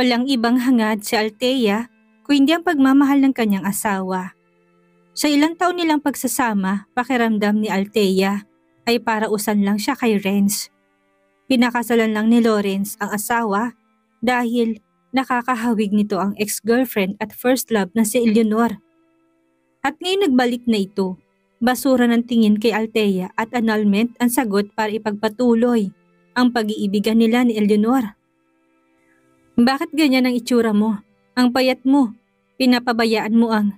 Walang ibang hangad si Althea kung hindi ang pagmamahal ng kanyang asawa. Sa ilang taon nilang pagsasama, pakiramdam ni Althea ay parausan lang siya kay Renz. Pinakasalan lang ni Lawrence ang asawa dahil nakakahawig nito ang ex-girlfriend at first love na si Eleanor. At ngayon nagbalik na ito, basura ng tingin kay Althea at annulment ang sagot para ipagpatuloy ang pag-iibigan nila ni Eleanor. Bakit ganyan ang itsura mo? Ang payat mo. Pinapabayaan mo ang...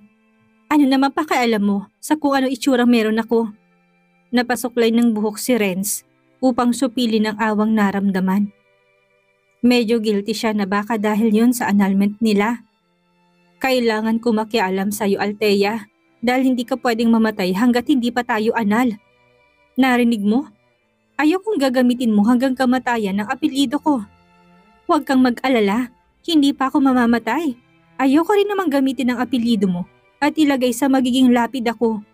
Ano naman pakialam mo sa kung ano itsura meron ako? Napasuklay ng buhok si Renz upang supili ng awang naramdaman. Medyo guilty siya na baka dahil yon sa annulment nila. Kailangan ko makialam sa'yo, Althea, dahil hindi ka pwedeng mamatay hanggat hindi pa tayo anal. Narinig mo? Ayokong gagamitin mo hanggang kamatayan ang apelyido ko. Huwag kang mag-alala, hindi pa ako mamamatay. Ayoko rin namang gamitin ang apelyido mo at ilagay sa magiging lapid ako.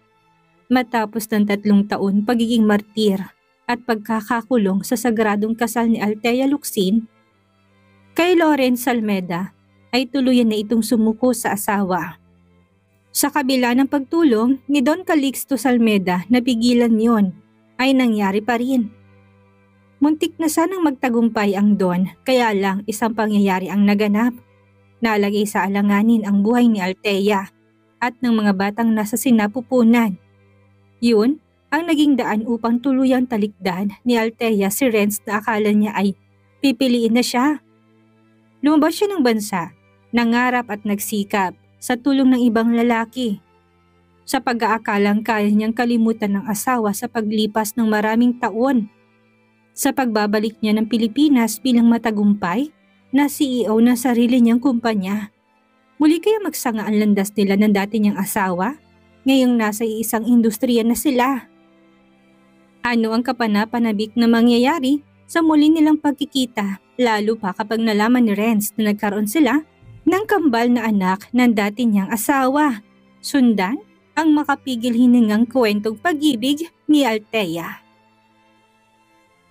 Matapos ng 3 taon pagiging martir at pagkakakulong sa sagradong kasal ni Althea Locsin, kay Lawrence Almeda ay tuluyan na itong sumuko sa asawa. Sa kabila ng pagtulong ni Don Calixto Salmeda na pigilan yon, ay nangyari pa rin. Muntik na sanang magtagumpay ang Don, kaya lang isang pangyayari ang naganap. Nalagay sa alanganin ang buhay ni Althea at ng mga batang nasa sinapupunan. Yun ang naging daan upang tuluyang talikdan ni Althea si Renz na akala niya ay pipiliin na siya. Lumabas siya ng bansa, nangarap at nagsikap sa tulong ng ibang lalaki. Sa pag-aakalang kaya niyang kalimutan ng asawa sa paglipas ng maraming taon. Sa pagbabalik niya ng Pilipinas bilang matagumpay na CEO ng sarili niyang kumpanya. Muli kaya magsanga ang landas nila ng dati niyang asawa? Ngayong nasa iisang industriya na sila. Ano ang kapanapanabik na mangyayari sa muli nilang pagkikita, lalo pa kapag nalaman ni Renz na nagkaroon sila ng kambal na anak ng dati niyang asawa. Sundan ang makapigil hiningang kwentong pag-ibig ni Althea.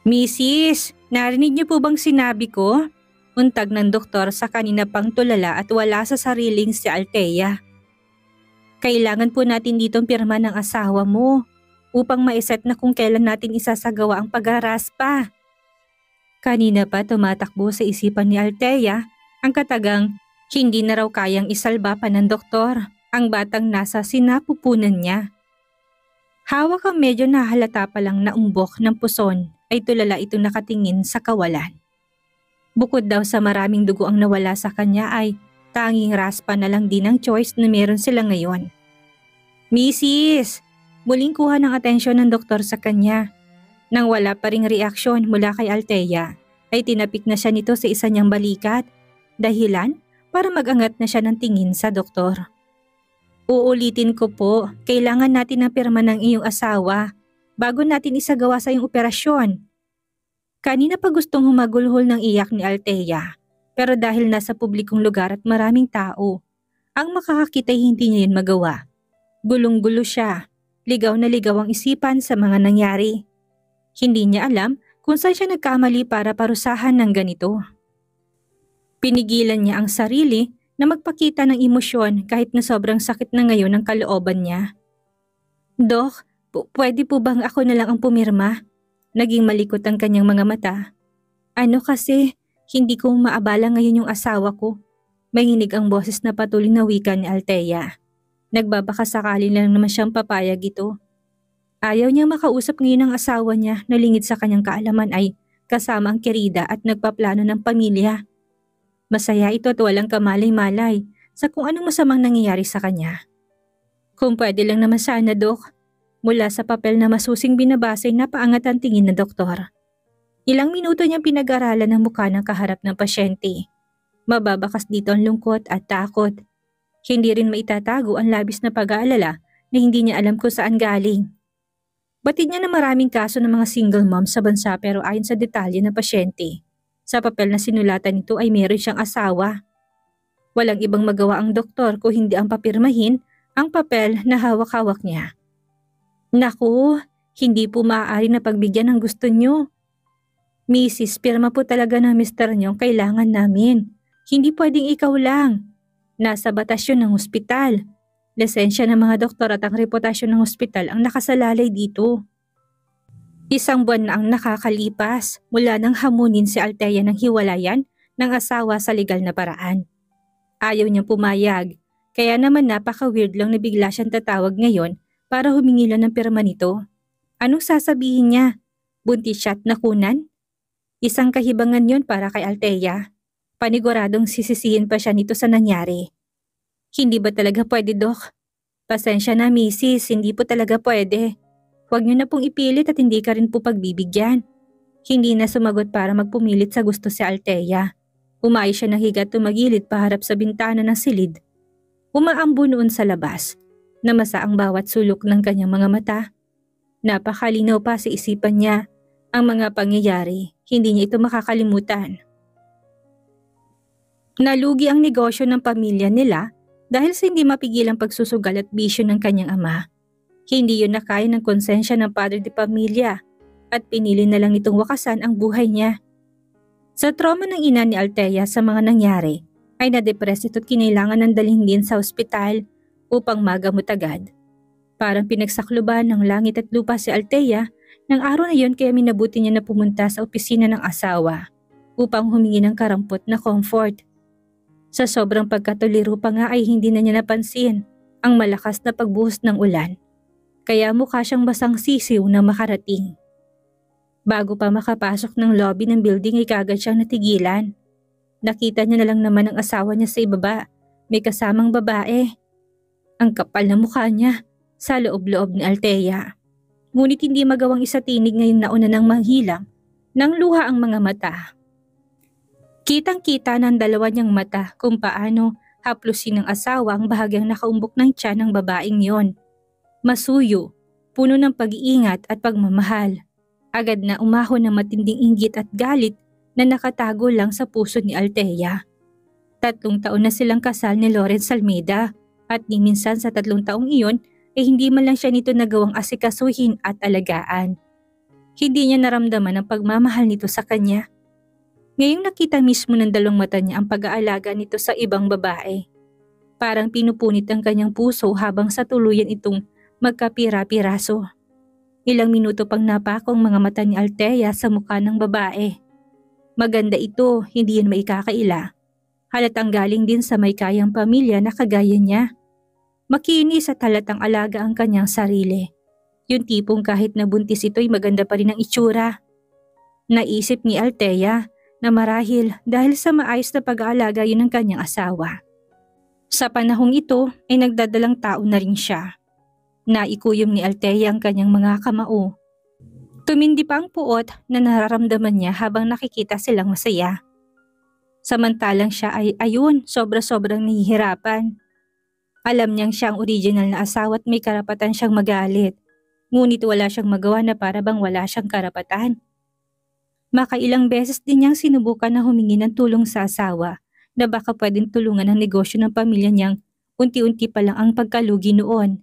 Mrs., narinig niyo po bang sinabi ko? Untag ng doktor sa kanina pang tulala at wala sa sariling si Althea. Kailangan po natin ditong pirma ng asawa mo upang maiset na kung kailan natin isasagawa ang pagraraspa. Kanina pa tumatakbo sa isipan ni Althea ang katagang hindi na raw kayang isalba pa ng doktor ang batang nasa sinapupunan niya. Hawak ang medyo nahalata pa lang na umbok ng puson ay tulala itong nakatingin sa kawalan. Bukod daw sa maraming dugo ang nawala sa kanya ay tanging raspa na lang din ang choice na meron sila ngayon. Mrs., muling kuha ng atensyon ng doktor sa kanya. Nang wala pa ring reaksyon mula kay Althea, ay tinapik na siya nito sa isa niyang balikat, dahilan para mag-angat na siya ng tingin sa doktor. Uulitin ko po, kailangan natin ng pirma ng iyong asawa bago natin isagawa sa iyong operasyon. Kanina pa gustong humagulhol ng iyak ni Althea, pero dahil nasa publikong lugar at maraming tao, ang makakakita ay hindi niya yun magawa. Gulong-gulo siya, ligaw na ligaw ang isipan sa mga nangyari. Hindi niya alam kung saan siya nagkamali para parusahan ng ganito. Pinigilan niya ang sarili na magpakita ng emosyon kahit na sobrang sakit na ngayon ang kalooban niya. Dok, pwede po bang ako na lang ang pumirma? Naging malikot ang kanyang mga mata. Ano kasi, hindi ko maabala ngayon yung asawa ko. Manginig ang boses na patuloy na wika ni Althea. Nagbabaka sakali lang naman siyang papayag ito. Ayaw niyang makausap ngayon ang asawa niya na lingid sa kanyang kaalaman ay kasama ang kerida at nagpaplano ng pamilya. Masaya ito at walang kamalay-malay sa kung anong masamang nangyayari sa kanya. Kung pwede lang naman sana, Dok. Mula sa papel na masusing binabasa ay napaangat ang tingin ng doktor. Ilang minuto niyang pinag-aralan ang mukha ng kaharap ng pasyente. Mababakas dito ang lungkot at takot. Hindi rin maitatago ang labis na pag-aalala na hindi niya alam kung saan galing. Batid niya na maraming kaso ng mga single mom sa bansa pero ayon sa detalye ng pasyente, sa papel na sinulatan nito ay meron siyang asawa. Walang ibang magawa ang doktor kung hindi ang papirmahin ang papel na hawak-hawak niya. Naku, hindi po maaari na pagbigyan ng gusto niyo. Mrs., pirma po talaga ng mister niyo kailangan namin. Hindi pwedeng ikaw lang. Nasa batas yun ng ospital. Lisensya ng mga doktor at ang reputasyon ng ospital ang nakasalalay dito. Isang buwan na ang nakakalipas mula nang hamunin si Althea ng hiwalayan ng asawa sa legal na paraan. Ayaw niyang pumayag, kaya naman napaka-weird lang na bigla siyang tatawag ngayon para humingi lang ng pirma nito. Anong sasabihin niya? Buntis siya at nakunan? Isang kahibangan yon para kay Althea. Paniguradong sisisihin pa siya nito sa nangyari. Hindi ba talaga pwede, Dok? Pasensya na, Mrs. Hindi po talaga pwede. Huwag niyo na pong ipilit at hindi ka rin po pagbibigyan. Hindi na sumagot para magpumilit sa gusto si Althea. Umayos siya ng higa at tumagilid paharap sa bintana ng silid. Umaambo noon sa labas. Namasa ang bawat sulok ng kanyang mga mata. Napakalinaw pa sa isipan niya ang mga pangyayari. Hindi niya ito makakalimutan. Nalugi ang negosyo ng pamilya nila dahil sa hindi mapigilang pagsusugal at bisyo ng kanyang ama. Hindi yun nakaya ng konsensya ng padre de pamilya at pinili na lang nitong wakasan ang buhay niya. Sa trauma ng ina ni Althea sa mga nangyari ay nadepress ito't kinailangan ng dalhin din sa ospital upang magamot agad. Parang pinagsakluban ng langit at lupa si Althea ng araw na yun kaya minabuti niya na pumunta sa opisina ng asawa upang humingi ng karampot na comfort. Sa sobrang pagkatuliro pa nga ay hindi na niya napansin ang malakas na pagbuhos ng ulan. Kaya mukha siyang basang sisiw na makarating. Bago pa makapasok ng lobby ng building ay kagad siyang natigilan. Nakita niya na lang naman ang asawa niya sa ibaba, may kasamang babae. Ang kapal na mukha niya sa loob-loob ni Althea. Ngunit hindi magawang isatinig ngayong nauna ng manghilang nang luha ang mga mata. Kitang-kita ng dalawa niyang mata kung paano haplusin ng asawa ang bahagyang nakaumbok ng tiyan ng babaeng yon. Masuyo, puno ng pag-iingat at pagmamahal. Agad na umahon ng matinding inggit at galit na nakatago lang sa puso ni Althea. 3 taon na silang kasal ni Lawrence Almeida at ni minsan sa 3 taong iyon ay hindi man lang siya nito nagawang asikasuhin at alagaan. Hindi niya naramdaman ang pagmamahal nito sa kanya. Ngayong nakita mismo ng dalawang mata niya ang pag-aalaga nito sa ibang babae. Parang pinupunit ang kanyang puso habang sa tuluyan itong magkapira-piraso. Ilang minuto pang napakong mga mata ni Althea sa mukha ng babae. Maganda ito, hindi yan maikakaila. Halatang galing din sa may kayang pamilya na kagaya niya. Makinis at halatang alaga ang kanyang sarili. Yung tipong kahit nabuntis ito'y maganda pa rin ang itsura. Naisip ni Althea na marahil dahil sa maayos na pag-aalaga yun ng kanyang asawa. Sa panahong ito ay nagdadalang tao na rin siya. Naikuyom ni Althea ang kanyang mga kamao. Tumindi pa ang puot na nararamdaman niya habang nakikita silang masaya. Samantalang siya ay sobra-sobrang nahihirapan. Alam niyang siya ang original na asawa at may karapatan siyang magalit. Ngunit wala siyang magawa na para bang wala siyang karapatan. Makailang beses din niyang sinubukan na humingi ng tulong sa asawa na baka pwedeng tulungan ang negosyo ng pamilya niyang unti-unti pa lang ang pagkalugi noon.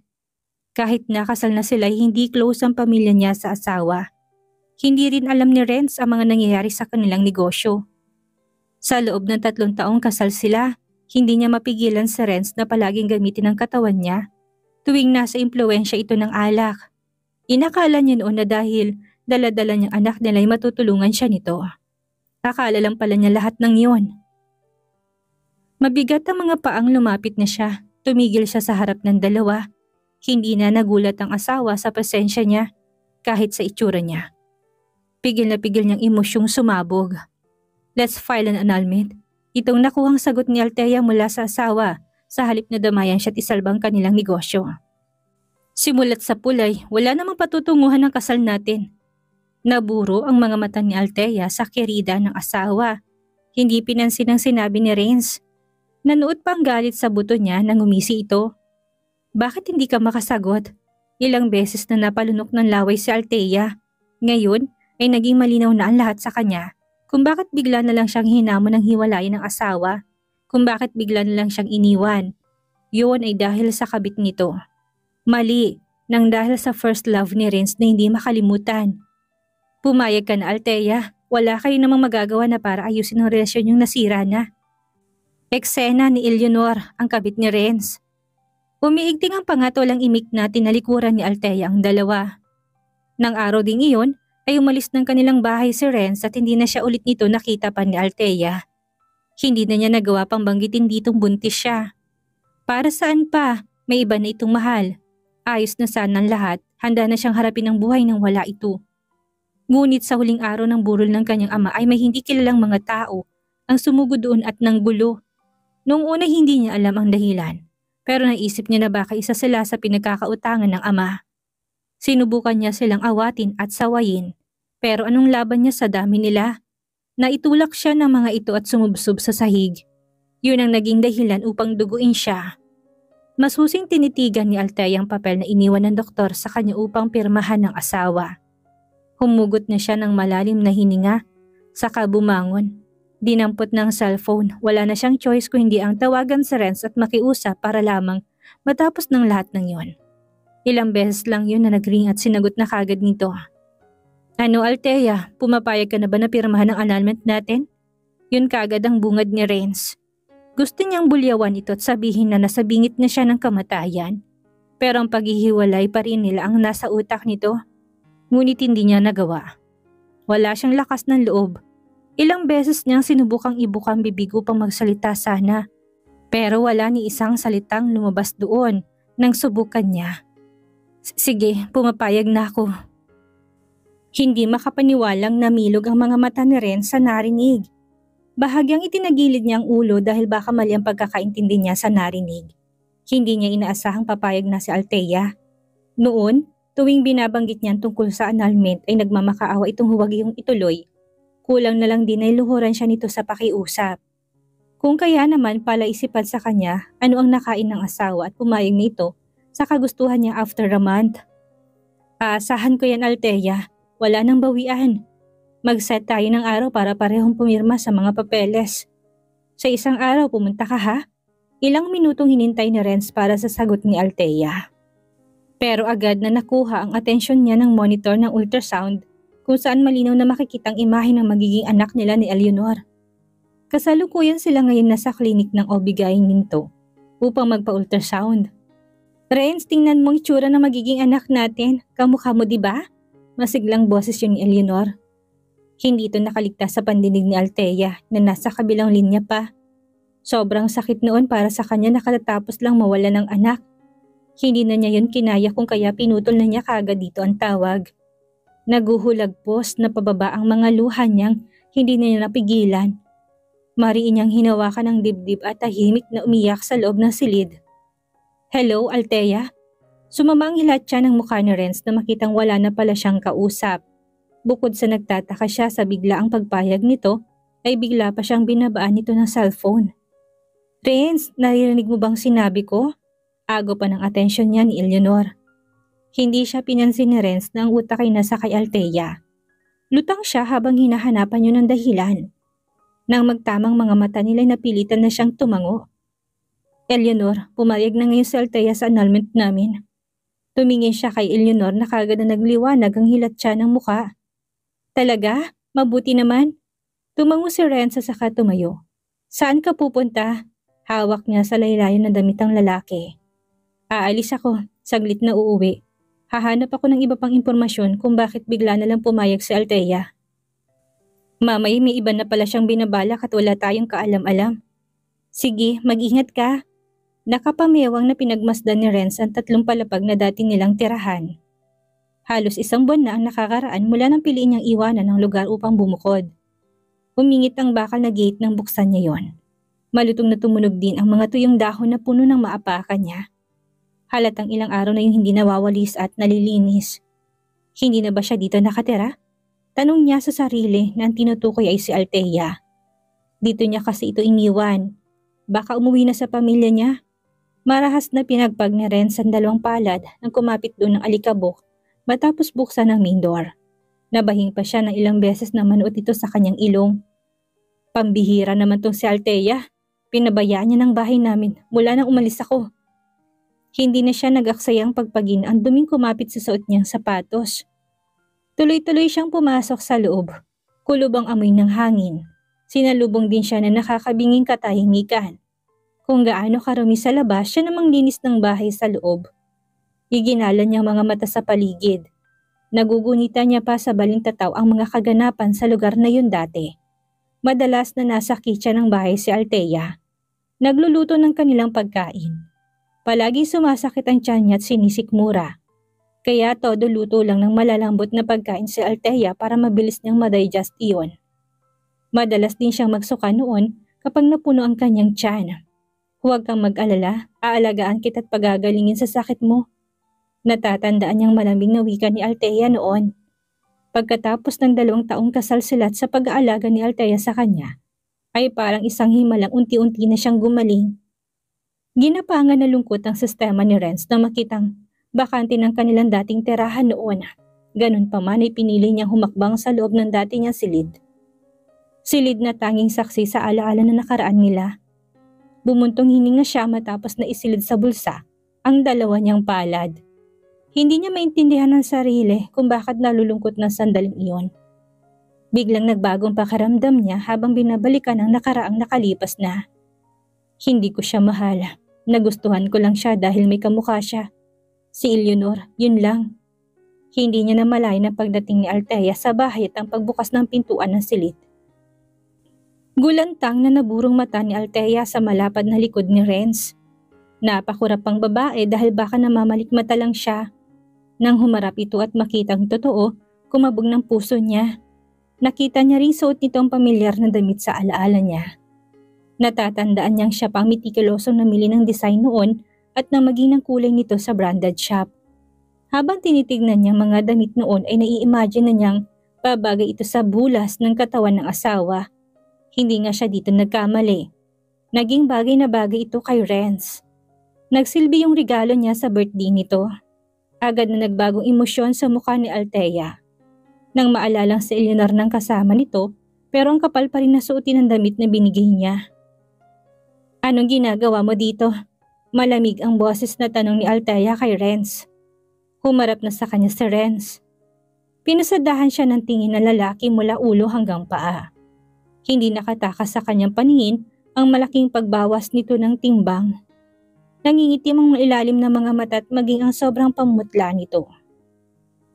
Kahit nakasal na sila, hindi close ang pamilya niya sa asawa. Hindi rin alam ni Renz ang mga nangyayari sa kanilang negosyo. Sa loob ng 3 taong kasal sila, hindi niya mapigilan si Renz na palaging gamitin ang katawan niya tuwing nasa impluwensya ito ng alak. Inakala niya noon na dahil dala-dala niyang anak nila ay matutulungan siya nito. Akala lang pala niya lahat ng yon. Mabigat ang mga paang lumapit na siya. Tumigil siya sa harap ng dalawa. Hindi na nagulat ang asawa sa presensya niya kahit sa itsura niya. Pigil na pigil niyang emosyong sumabog. Let's file an annulment. Itong nakuhang sagot ni Althea mula sa asawa sa halip na damayan siya at isalbang kanilang negosyo. Simulat sa pulay, wala namang patutunguhan ng kasal natin. Naburo ang mga mata ni Althea sa kerida ng asawa. Hindi pinansin ang sinabi ni Renz. Nanuot pa ang galit sa buto niya nang umisi ito. Bakit hindi ka makasagot? Ilang beses na napalunok ng laway si Althea. Ngayon ay naging malinaw na ang lahat sa kanya kung bakit bigla na lang siyang hinamon ng hiwalayan ng asawa, kung bakit bigla na lang siyang iniwan. Yun ay dahil sa kabit nito. Mali, nang dahil sa first love ni Renz na hindi makalimutan. Pumayag ka na, Althea. Wala kayo namang magagawa na para ayusin ang relasyon yung nasira na. Eksena ni Eleanor, ang kabit ni Renz. Umiigting ang pangatolang imik na tinalikuran ni Althea ang dalawa. Nang araw ding iyon ay umalis ng kanilang bahay si Renz at hindi na siya ulit nito nakita pa ni Althea. Hindi na niya nagawa pang banggitin ditong buntis siya. Para saan pa? May iba na itong mahal. Ayos na sana ang lahat, handa na siyang harapin ang buhay nang wala ito. Ngunit sa huling araw ng burol ng kanyang ama ay may hindi kilalang mga tao ang sumugod doon at nanggulo. Noong una hindi niya alam ang dahilan, pero naisip niya na baka isa sila sa pinagkakautangan ng ama. Sinubukan niya silang awatin at sawayin, pero anong laban niya sa dami nila? Naitulak siya ng mga ito at sumubsob sa sahig. Yun ang naging dahilan upang duguin siya. Masusing tinitigan ni Althea ang papel na iniwan ng doktor sa kanya upang pirmahan ng asawa. Humugot na siya ng malalim na hininga, saka bumangon. Dinampot ng cellphone, wala na siyang choice kung hindi ang tawagan si Renz at makiusap para lamang matapos ng lahat ng yon. Ilang beses lang yun na nagring at sinagot na kagad nito. Ano Althea, pumapayag ka na ba na pirmahan ang annulment natin? Yun kagad ang bungad ni Renz. Gusto niyang bulyawan ito at sabihin na nasa bingit na siya ng kamatayan. Pero ang paghihiwalay pa rin nila ang nasa utak nito. Ngunit hindi niya nagawa. Wala siyang lakas ng loob. Ilang beses niyang sinubukang ibukang bibig upang magsalita sana. Pero wala ni isang salitang lumabas doon nang subukan niya. Sige, pumapayag na ako. Hindi makapaniwalang namilog ang mga mata ni Renz sa narinig. Bahagyang itinagilid niya ang ulo dahil baka mali ang pagkakaintindi niya sa narinig. Hindi niya inaasahang papayag na si Althea. Noon, tuwing binabanggit niya tungkol sa annulment ay nagmamakaawa itong huwag iyong ituloy. Kulang na lang din ay luhuran siya nito sa pakiusap. Kung kaya naman pala isipan sa kanya ano ang nakain ng asawa at pumayag nito sa kagustuhan niya after a month. Aasahan ko yan Althea. Wala nang bawian. Mag-set tayo ng araw para parehong pumirma sa mga papeles. Sa isang araw pumunta ka ha? Ilang minutong hinintay ni Renz para sa sagot ni Althea. Pero agad na nakuha ang atensyon niya ng monitor ng ultrasound kung saan malinaw na makikitang imahe ng magiging anak nila ni Eleanor. Kasalukuyan sila ngayon nasa klinik ng OB-GYN nito upang magpa-ultrasound. Renz, tingnan mo ang itsura ng magiging anak natin. Kamukha mo diba? Masiglang boses yun ni Eleanor. Hindi ito nakaligtas sa pandinig ni Althea na nasa kabilang linya pa. Sobrang sakit noon para sa kanya na katatapos lang mawala ng anak. Hindi na niya yun kinaya kung kaya pinutol na niya kagad dito ang tawag. Naguhulagpos na pababa ang mga luha niyang hindi na niya napigilan. Mariin niyang hinawakan ng dibdib at tahimik na umiyak sa loob ng silid. Hello, Althea? Sumama ang hilat siya ng mukha ni Renz na makitang wala na pala siyang kausap. Bukod sa nagtataka siya sa biglaang pagpayag nito, ay bigla pa siyang binabaan nito ng cellphone. Renz, naririnig mo bang sinabi ko? Ago pa ng atensyon niya ni Eleanor. Hindi siya pinansin ni Renz na ang utak ay nasa kay Althea. Lutang siya habang hinahanapan niya ng dahilan. Nang magtamang mga mata nila'y napilitan na siyang tumango. Eleanor, pumayag na ngayon si Althea sa annulment namin. Tumingin siya kay Eleanor na kagad na nagliwanag ang hilat siya ng muka. Talaga? Mabuti naman. Tumango si Renz sa saka tumayo. Saan ka pupunta? Hawak niya sa laylayan ng damitang lalaki. Aalis ako, saglit na uuwi. Hahanap ako ng iba pang impormasyon kung bakit bigla na lang pumayag si Althea. Mamay, may iba na pala siyang binabalak at wala tayong kaalam-alam. Sige, mag-ingat ka. Nakapamewang na pinagmasdan ni Renz ang 3 palapag na dati nilang tirahan. Halos 1 buwan na ang nakakaraan mula nang piliin niyang iwanan ng lugar upang bumukod. Umingit ang bakal na gate nang buksan niya yon. Malutong na tumunog din ang mga tuyong dahon na puno ng maapakan niya. Halatang ilang araw na yung hindi nawawalis at nalilinis. Hindi na ba siya dito nakatira? Tanong niya sa sarili na ang tinutukoy ay si Althea. Dito niya kasi ito iniwan. Baka umuwi na sa pamilya niya. Marahas na pinagpag ni Renz ang 2 palad nang kumapit doon ng alikabok matapos buksan ang main door. Nabahing pa siya ng ilang beses na manuot ito sa kanyang ilong. Pambihira naman tong si Althea. Pinabayaan niya ng bahay namin mula nang umalis ako. Hindi na siya nag-aksayang pagpagin ang duming kumapit sa suot niyang sapatos. Tuloy-tuloy siyang pumasok sa loob. Kulob ang amoy ng hangin. Sinalubong din siya na nakakabinging katahimikan. Kung gaano karumi sa labas, siya namang linis ng bahay sa loob. Iginala niyang mga mata sa paligid. Nagugunita niya pa sa balintataw ang mga kaganapan sa lugar na yun dati. Madalas na nasa kitchen ng bahay si Althea. Nagluluto ng kanilang pagkain. Palagi sumasakit ang tiyan niya at sinisikmura. Kaya todo luto lang ng malalambot na pagkain si Althea para mabilis niyang madigest iyon. Madalas din siyang magsuka noon kapag napuno ang kanyang tiyan. Huwag kang mag-alala, aalagaan kita at pagagalingin sa sakit mo. Natatandaan niyang malamig na wika ni Althea noon. Pagkatapos ng 2 taong kasal sila at sa pag-aalaga ni Althea sa kanya, ay parang isang himalang unti-unti na siyang gumaling. Ginapangan na lungkot ang sistema ni Renz na makitang bakante ng kanilang dating tirahan noon. Ganun pa man ay pinili niyang humakbang sa loob ng dati niyang silid. Silid na tanging saksi sa alaala na nakaraan nila. Bumuntong hininga siya matapos na isilid sa bulsa ang 2 niyang palad. Hindi niya maintindihan ng sarili kung bakit nalulungkot na sandaling iyon. Biglang nagbagong pakiramdam niya habang binabalikan ang nakaraang nakalipas na. Hindi ko siya mahal. Nagustuhan ko lang siya dahil may kamukha siya. Si Eleanor, yun lang. Hindi niya namalay na pagdating ni Althea sa bahay at ang pagbukas ng pintuan ng silid. Gulantang na naburong mata ni Althea sa malapad na likod ni Renz. Napakurap ang babae dahil baka namamalikmata lang siya. Nang humarap ito at makitang totoo, kumabog ng puso niya. Nakita niya rin suot nito ang pamilyar na damit sa alaala niya. Natatandaan niyang siya pang metikulosong namili ng design noon at nang maging ng kulay nito sa branded shop. Habang tinitignan niyang mga damit noon ay nai-imagine na niyang babagay ito sa bulas ng katawan ng asawa. Hindi nga siya dito nagkamali. Naging bagay na bagay ito kay Renz. Nagsilbi yung regalo niya sa birthday nito. Agad na nagbagong emosyon sa mukha ni Althea. Nang maalalang si Eleanor ng kasama nito, pero ang kapal pa rin na suotin ng damit na binigay niya. Anong ginagawa mo dito? Malamig ang boses na tanong ni Althea kay Renz. Humarap na sa kanya si Renz. Pinasadahan siya ng tingin ng lalaki mula ulo hanggang paa. Hindi nakatakas sa kanyang paningin ang malaking pagbawas nito ng timbang. Nangingitim ang ilalim ng mga mata at maging ang sobrang pamutla nito.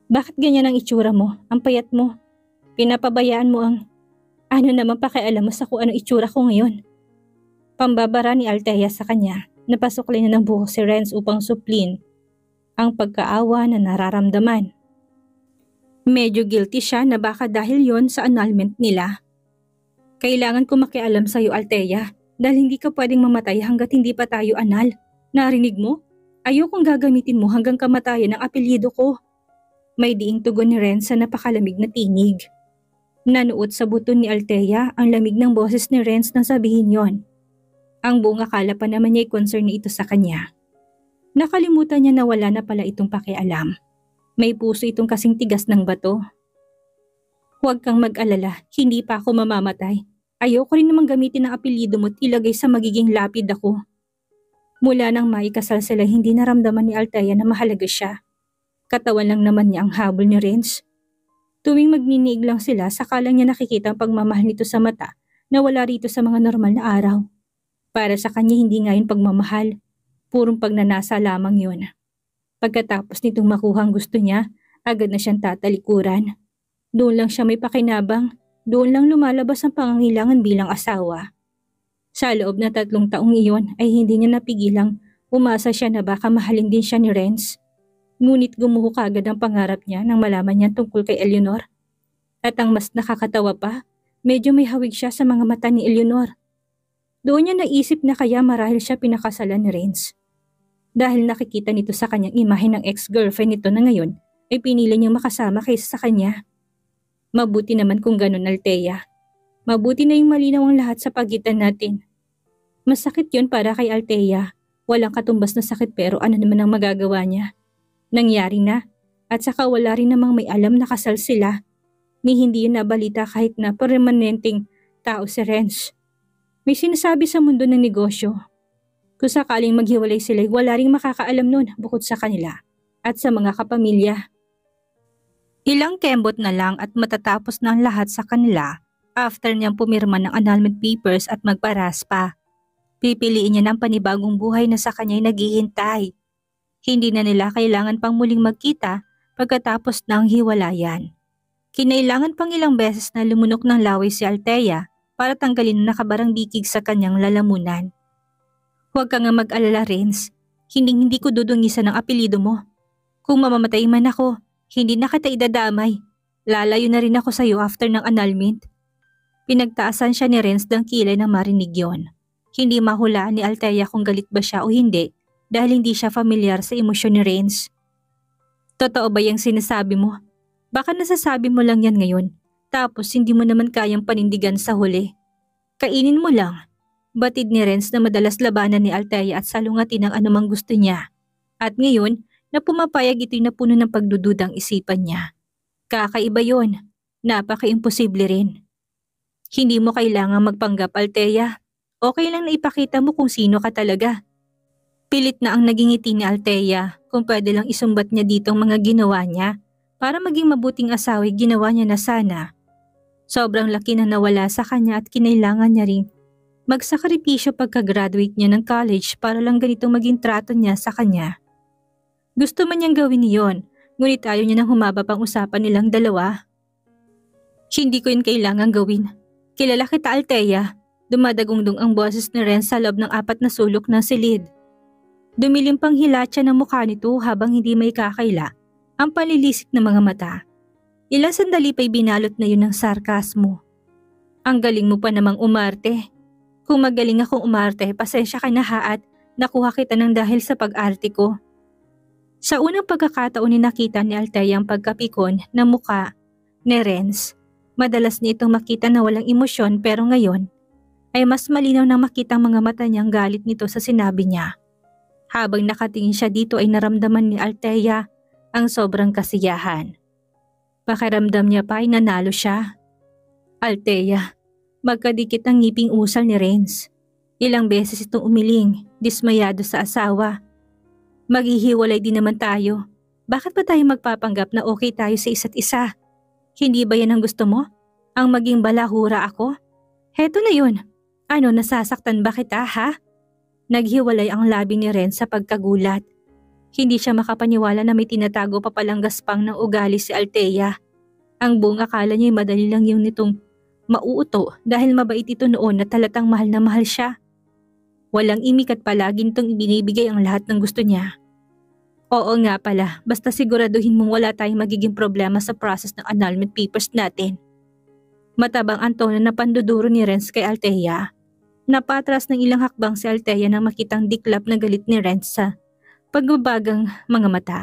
Bakit ganyan ang itsura mo? Ang payat mo. Pinapabayaan mo ang... Ano naman pakialam mo sa kung anong itsura ko ngayon? Pambabara ni Althea sa kanya. Napasukli na ng buhok si Renz upang suplin ang pagkaawa na nararamdaman. Medyo guilty siya na baka dahil yon sa annulment nila. Kailangan ko makialam sa iyo, Althea, dahil hindi ka pwedeng mamatay hanggat hindi pa tayo anal. Narinig mo? Ayokong gagamitin mo hanggang kamatayan ang apelyido ko. May diing tugon ni Renz sa napakalamig na tinig. Nanuot sa buto ni Althea ang lamig ng boses ni Renz nang sabihin yon. Ang buong akala pa naman niya'y concern ito sa kanya. Nakalimutan niya na wala na pala itong pakialam. May puso itong kasing tigas ng bato. Huwag kang mag-alala, hindi pa ako mamamatay. Ayoko rin namang gamitin ang apelyido mo at ilagay sa magiging lapid ako. Mula nang maikasal sila, hindi naramdaman ni Althea na mahalaga siya. Katawan lang naman niya ang habol ni Renz. Tuwing magninig lang sila, saka lang niya nakikita ang pagmamahal nito sa mata na wala rito sa mga normal na araw. Para sa kanya hindi nga yun pagmamahal, purong pagnanasa lamang yun. Pagkatapos nitong makuha ang gusto niya, agad na siyang tatalikuran. Doon lang siya may pakinabang, doon lang lumalabas ang pangangailangan bilang asawa. Sa loob na 3 taong iyon ay hindi niya napigilang umasa siya na baka mahalin din siya ni Renz. Ngunit gumuho kaagad ang pangarap niya nang malaman niya tungkol kay Eleanor. At ang mas nakakatawa pa, medyo may hawig siya sa mga mata ni Eleanor. Doon niya naisip na kaya marahil siya pinakasalan ni Renz. Dahil nakikita nito sa kanyang imahe ng ex-girlfriend nito na ngayon ay pinili niyang makasama kaysa sa kanya. Mabuti naman kung ganun, Althea. Mabuti na yung malinaw ang lahat sa pagitan natin. Masakit yun para kay Althea. Walang katumbas na sakit pero ano naman ang magagawa niya? Nangyari na at saka wala rin namang may alam na kasal sila. Ni hindi yun nabalita kahit na permanenteng tao si Renz. May sinasabi sa mundo ng negosyo. Kung sakaling maghiwalay sila, wala ring makakaalam nun bukod sa kanila at sa mga kapamilya. Ilang kembot na lang at matatapos na ang lahat sa kanila After niyang pumirma ng annulment papers at magparas pa, pipiliin niya ng panibagong buhay na sa kanya'y naghihintay. Hindi na nila kailangan pang muling magkita pagkatapos ng hiwalayan. Kinailangan pang ilang beses na lumunok ng laway si Althea para tanggalin ang nakabarang bikig sa kanyang lalamunan. Huwag ka nga mag-alala, Renz. Hindi ko dudungisan ang apelido mo. Kung mamamatay man ako, hindi na kita idadamay. Lalayo na rin ako sa iyo after ng annulment. Pinagtaasan siya ni Renz ng kilay na marinig yon. Hindi mahulaan ni Althea kung galit ba siya o hindi dahil hindi siya familiar sa emosyon ni Renz. Totoo ba yung sinasabi mo? Baka nasasabi mo lang yan ngayon, tapos hindi mo naman kayang panindigan sa huli. Kainin mo lang. Batid ni Renz na madalas labanan ni Althea at salungatin ang anumang gusto niya. At ngayon, na pumapayag ito'y napuno ng pagdududang isipan niya. Kakaiba yon. Napaka-imposible rin. Hindi mo kailangang magpanggap, Althea. Okay lang na ipakita mo kung sino ka talaga. Pilit na ang naging ngiti ni Althea kung pwede lang isumbat niya ditong mga ginawa niya. Para maging mabuting asawa, ginawa niya na sana. Sobrang laki na nawala sa kanya at kinailangan niya ring magsakripisyo pagka-graduate niya ng college para lang ganitong maging trato niya sa kanya. Gusto man niyang gawin niyon, ngunit ayaw niya nang humaba pang usapan nilang dalawa. Hindi ko yun kailangang gawin. Kilala kita, Althea. Dumadagungdong ang boses ni Renz sa loob ng 4 na sulok ng silid. Dumilim pang hilatsa ng mukha nito habang hindi may kakaila ang palilisik ng mga mata. Ilang sandali pa'y binalot na yun ng sarkasmo. Ang galing mo pa namang umarte. Kung magaling akong umarte, pasensya ka na ha at nakuha kita ng dahil sa pag-arte ko. Sa unang pagkakataon ni nakita ni Althea ang pagkapikon ng muka ni Renz. Madalas nitong makita na walang emosyon pero ngayon ay mas malinaw na makita ang mga mata niyang galit nito sa sinabi niya. Habang nakatingin siya dito ay naramdaman ni Althea ang sobrang kasiyahan. Pakiramdam niya pa ay nanalo siya. Althea, magkadikit ang ngiping usal ni Renz. Ilang beses itong umiling, dismayado sa asawa. Maghihiwalay din naman tayo. Bakit ba tayo magpapanggap na okay tayo sa isa't isa? Hindi ba yan ang gusto mo? Ang maging balahura ako? Heto na yun. Ano, nasasaktan ba kita, ha? Naghiwalay ang labi ni Renz sa pagkagulat. Hindi siya makapaniwala na may tinatago pa palang gaspang ng ugali si Althea. Ang buong akala niya ay madali lang yung nitong mauuto dahil mabait ito noon at talatang mahal na mahal siya. Walang imik at palagi nitong ibinibigay ang lahat ng gusto niya. Oo nga pala, basta siguraduhin mong wala tayong magiging problema sa process ng annulment papers natin. Matabang ang tono na panduduro ni Renz kay Althea. Napatras ng ilang hakbang si Althea nang makitang diklap na galit ni Renz sa pagbabagang mga mata.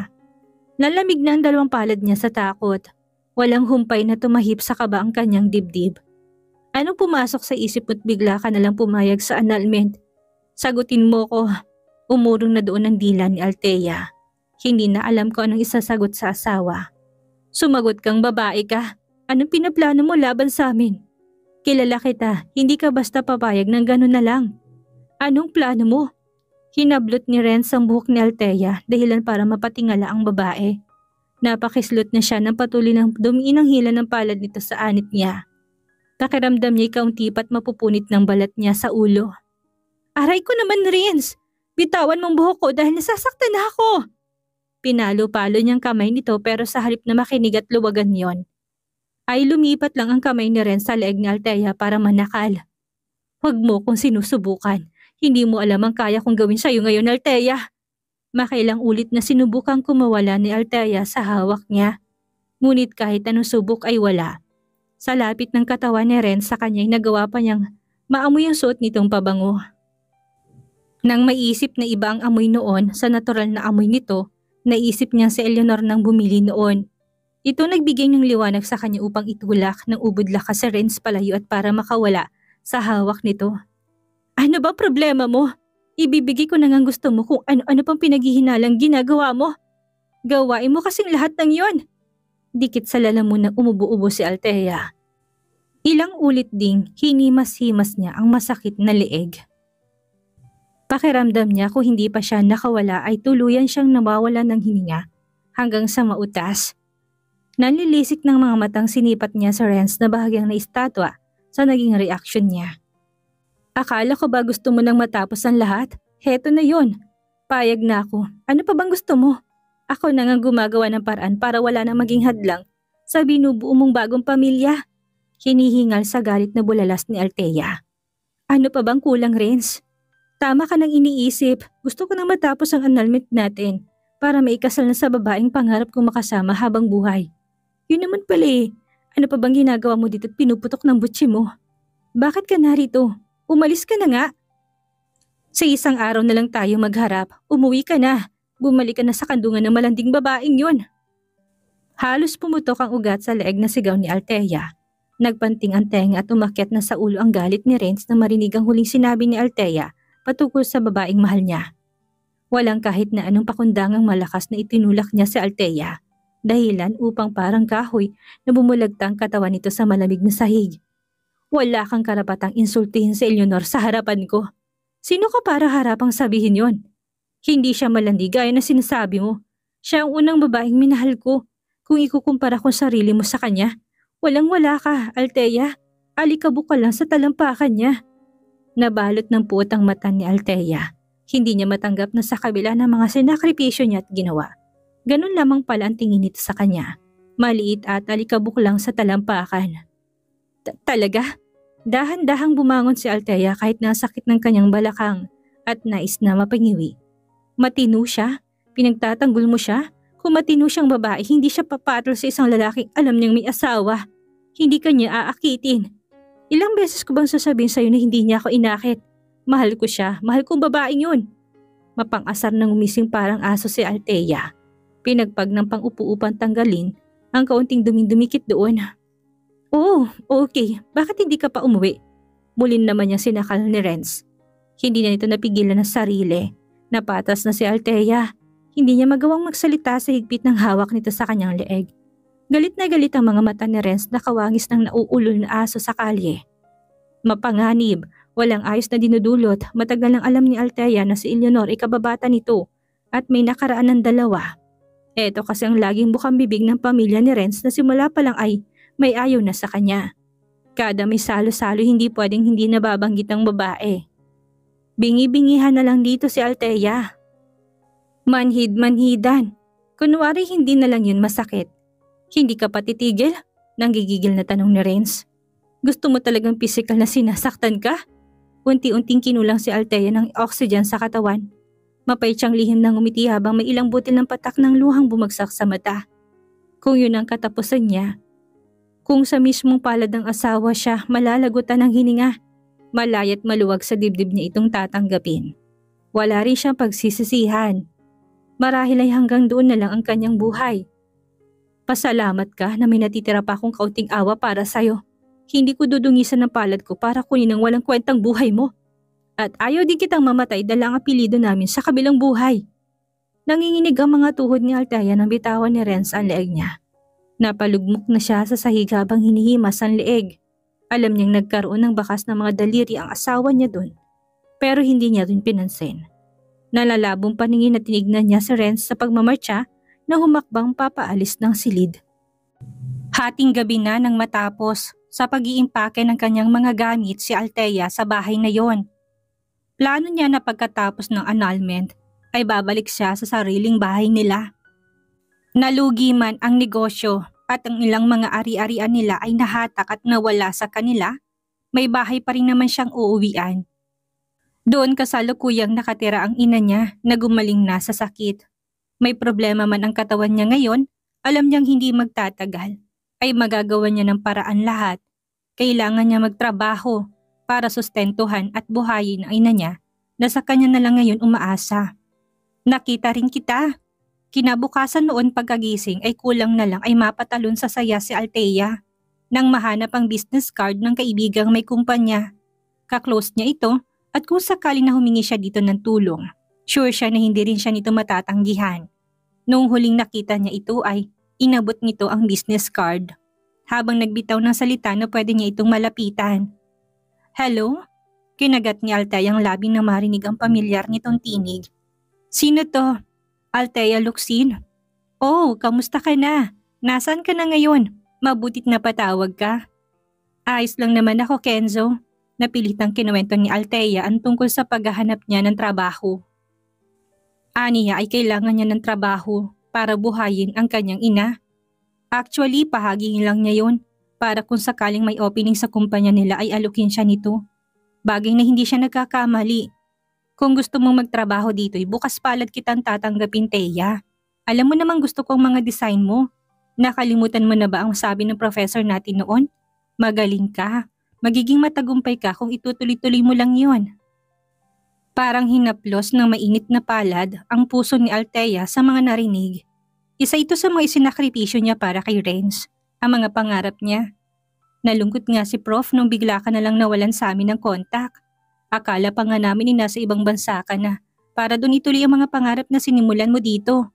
Lalamig na ang dalawang palad niya sa takot. Walang humpay na tumahip sa kaba ang kanyang dibdib. Anong pumasok sa isip mo't bigla ka nalang pumayag sa annulment? Sagutin mo ko. Umurong na doon ang dila ni Althea. Hindi na alam ko anong isasagot sa asawa. Sumagot kang babae ka. Anong pinaplano mo laban sa amin? Kilala kita, hindi ka basta papayag ng gano'n na lang. Anong plano mo? Hinablot ni Renz ang buhok ni Althea dahilan para mapatingala ang babae. Napakislot na siya ng patuloy ng dumiin ang hila ng palad nito sa anit niya. Pakiramdam niya kaunti pa't mapupunit ng balat niya sa ulo. Aray ko naman, Renz! Bitawan mong buhok ko dahil nasasaktan na ako! Pinalo-palo niyang kamay nito pero sa halip na makinig at luwagan yon, ay lumipat lang ang kamay ni Renz sa leeg ni Althea para manakal. Huwag mo kung sinusubukan. Hindi mo alam ang kaya kong gawin sa'yo ngayon, Althea. Makailang ulit na sinubukang kumawala ni Althea sa hawak niya. Ngunit kahit anong subok ay wala. Sa lapit ng katawan ni Renz sa kanya ay nagawa pa niyang maamoy ang suot nitong pabango. Nang maiisip na iba ang amoy noon sa natural na amoy nito, naisip niya si Eleanor nang bumili noon. Ito nagbigay ng liwanag sa kanya upang itulak ng ubod lakas si Renz palayo at para makawala sa hawak nito. Ano ba problema mo? Ibibigay ko na ngang gusto mo kung ano-ano pang pinaghihinalang ginagawa mo. Gawain mo kasing lahat ng yon. Dikit sa lalamunan na umubo-ubo si Althea. Ilang ulit ding hinimas-himas niya ang masakit na leeg. Pakiramdam niya kung hindi pa siya nakawala ay tuluyan siyang nawawala ng hininga hanggang sa mautas. Nanlilisik ng mga matang sinipat niya sa Renz na bahagyang na estatwa sa naging reaksyon niya. Akala ko ba gusto mo nang matapos ang lahat? Heto na yon. Payag na ako. Ano pa bang gusto mo? Ako na nga gumagawa ng paraan para wala nang maging hadlang sa binubuo mong bagong pamilya. Hinihingal sa galit na bulalas ni Althea. Ano pa bang kulang, Renz? Tama ka nang iniisip. Gusto ko nang matapos ang annulment natin para maikasal na sa babaeng pangarap kong makasama habang buhay. Yun naman pala eh. Ano pa bang ginagawa mo dito at pinuputok ng butsi mo? Bakit ka narito? Umalis ka na nga. Sa isang araw na lang tayo magharap. Umuwi ka na. Bumalik ka na sa kandungan ng malanding babaeng yun. Halos pumutok ang ugat sa leeg na sigaw ni Althea. Nagpanting ang tenga at umakyat na sa ulo ang galit ni Renz na marinig ang huling sinabi ni Althea patungkol sa babaeng mahal niya. Walang kahit na anong pakundangang malakas na itinulak niya si Althea. Dahilan upang parang kahoy na bumulagta ang katawan nito sa malamig na sahig. Wala kang karapatang insultihin si Eleanor sa harapan ko. Sino ka para harapang sabihin yon? Hindi siya malandi gaya na sinasabi mo. Siya ang unang babaeng minahal ko. Kung ikukumpara ko sarili mo sa kanya, walang-wala ka, Althea. Alikabok ka lang sa talampakan niya. Nabalot ng puot ang mata ni Althea. Hindi niya matanggap na sa kabila ng mga sinakripisyo niya at ginawa. Ganun lamang pala ang tingin nito sa kanya. Maliit at alikabok lang sa talampakan. Talaga? Dahan-dahang bumangon si Althea kahit nasakit ng kanyang balakang at nais na mapangiwi. Matino siya? Pinagtatanggol mo siya? Kung matino siyang babae, hindi siya papatol sa isang lalaking alam niyang may asawa. Hindi kanya aakitin. Ilang beses ko bang sasabihin sa'yo na hindi niya ako inakit? Mahal ko siya, mahal kong babaeng yun. Mapang-asar ng umising parang aso si Althea. Pinagpag ng pang-upo upang tanggalin ang kaunting dumikit doon. Oh, okay. Bakit hindi ka pa umuwi? Mulin naman niya sinakal ni Renz. Hindi na nito napigilan ng sarili. Napatas na si Althea. Hindi niya magawang magsalita sa higpit ng hawak nito sa kanyang leeg. Galit na galit ang mga mata ni Renz na kawangis ng nauulol na aso sa kalye. Mapanganib, walang ayos na dinudulot. Matagal nang alam ni Althea na si Eleanor ay kababata nito at may nakaraan ng dalawa. Eto kasi ang laging bukang bibig ng pamilya ni Renz na simula pa lang ay may ayaw na sa kanya. Kada may salo-salo hindi pwedeng hindi nababanggit ang babae. Bingi-bingihan na lang dito si Althea. Manhid-manhidan. Kunwari hindi na lang yun masakit. Hindi ka pa titigil? Nanggigigil na tanong ni Renz. Gusto mo talagang pisikal na sinasaktan ka? Unti-unting kinulang si Althea ng oxygen sa katawan. Mapait siyang lihim ng umiti habang may ilang butil ng patak ng luhang bumagsak sa mata. Kung yun ang katapusan niya, kung sa mismong palad ng asawa siya malalagutan ng hininga, malayat maluwag sa dibdib niya itong tatanggapin. Wala rin siyang pagsisisihan. Marahil ay hanggang doon na lang ang kanyang buhay. Pasalamat ka na may natitira pa akong kaunting awa para sa'yo. Hindi ko dudungisan ng palad ko para kunin ang walang kwentang buhay mo. At ayaw din kitang mamatay dala ang apelido namin sa kabilang buhay. Nanginginig ang mga tuhod ni Althea nang bitawan ni Renz ang leeg niya. Napalugmok na siya sa sahig habang hinihimas ang leeg. Alam niyang nagkaroon ng bakas ng mga daliri ang asawa niya doon. Pero hindi niya rin pinansin. Nalalabong paningin na tinignan niya si Renz sa pagmamartsa na humakbang papaalis ng silid. Hating gabi na nang matapos sa pag-iimpake ng kanyang mga gamit si Althea sa bahay na yon. Plano niya na pagkatapos ng annulment ay babalik siya sa sariling bahay nila. Nalugi man ang negosyo at ang ilang mga ari-arian nila ay nahatak at nawala sa kanila, may bahay pa rin naman siyang uuwian. Doon kasalukuyang nakatira ang ina niya na gumaling na sa sakit. May problema man ang katawan niya ngayon, alam niyang hindi magtatagal, ay magagawa niya ng paraan lahat. Kailangan niya magtrabaho para sustentuhan at buhayin ang ina niya na sa kanya na lang ngayon umaasa. Nakita rin kita. Kinabukasan noon pagkagising ay kulang na lang ay mapatalon sa saya si Althea nang mahanap ang business card ng kaibigang may kumpanya. Kaklose niya ito at kung sakali na humingi siya dito ng tulong, sure siya na hindi rin siya nito matatanggihan. Noong huling nakita niya ito ay inabot nito ang business card. Habang nagbitaw ng salita na pwede niya itong malapitan. Hello? Kinagat ni Althea ang labi na marinig ang pamilyar nitong tinig. Sino to? Althea Locsin. Oh, kamusta ka na? Nasaan ka na ngayon? Mabutit na patawag ka. Ayos lang naman ako, Kenzo. Napilitang kinuwento ni Althea ang tungkol sa paghahanap niya ng trabaho. Aniya ay kailangan niya ng trabaho para buhayin ang kanyang ina. Actually, pahagihin lang niya yun para kung sakaling may opening sa kumpanya nila ay alukin siya nito. Bagay na hindi siya nagkakamali. Kung gusto mong magtrabaho dito ay bukas palad kitang tatanggapin, Thea. Alam mo namang gusto kong mga design mo. Nakalimutan mo na ba ang sabi ng professor natin noon? Magaling ka. Magiging matagumpay ka kung itutuloy-tuloy mo lang yon. Parang hinaplos ng mainit na palad ang puso ni Althea sa mga narinig. Isa ito sa mga isinakripisyo niya para kay Renz, ang mga pangarap niya. Nalungkot nga si Prof nung bigla ka na lang nawalan sa amin ng kontak. Akala pa nga namin nasa ibang bansa ka na para doon ituloy ang mga pangarap na sinimulan mo dito.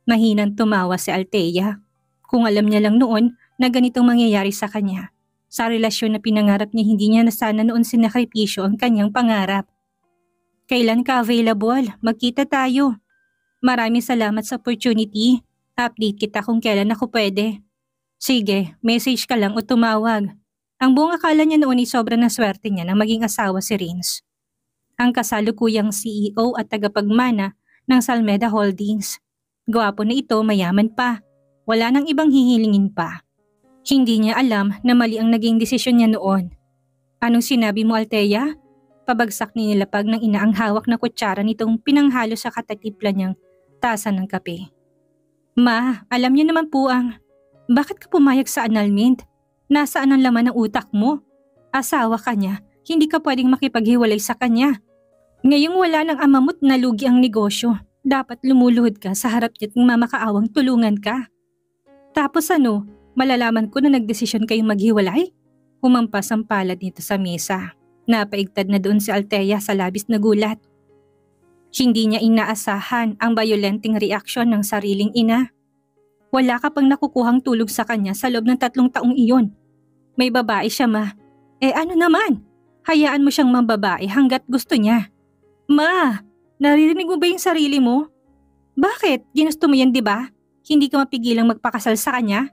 Mahinang tumawa si Althea. Kung alam niya lang noon na ganitong mangyayari sa kanya. Sa relasyon na pinangarap niya hindi niya na sana noon sinakripisyo ang kanyang pangarap. Kailan ka available? Magkita tayo. Maraming salamat sa opportunity. Update kita kung kailan ako pwede. Sige, message ka lang o tumawag. Ang buong akala niya noon ay sobrang na swerte niya na maging asawa si Renz. Ang kasalukuyang CEO at tagapagmana ng Salmeda Holdings. Gwapo na ito, mayaman pa. Wala nang ibang hihilingin pa. Hindi niya alam na mali ang naging desisyon niya noon. Anong sinabi mo, Althea? Pabagsak ni nilapag ng ina ang hawak na kutsara nitong pinanghalo sa katatipla niyang tasa ng kape. Ma, alam niyo naman po bakit ka pumayag sa annulment? Nasaan ang laman ng utak mo? Asawa ka niya, hindi ka pwedeng makipaghiwalay sa kanya. Ngayong wala ng ama mo't nalugi ang negosyo, dapat lumuluhod ka sa harap niya't mamakaawang tulungan ka. Tapos malalaman ko na nagdesisyon kayong maghiwalay? Humampas ang palad nito sa mesa. Napaigtad na doon si Althea sa labis na gulat. Hindi niya inaasahan ang violenting reaksyon ng sariling ina. Wala ka pang nakukuhang tulog sa kanya sa loob ng 3 taong iyon. May babae siya, ma. Ano naman? Hayaan mo siyang mambabae hanggat gusto niya. Ma, naririnig mo ba yung sarili mo? Bakit? Ginusto mo yan, di ba? Hindi ka mapigilang magpakasal sa kanya?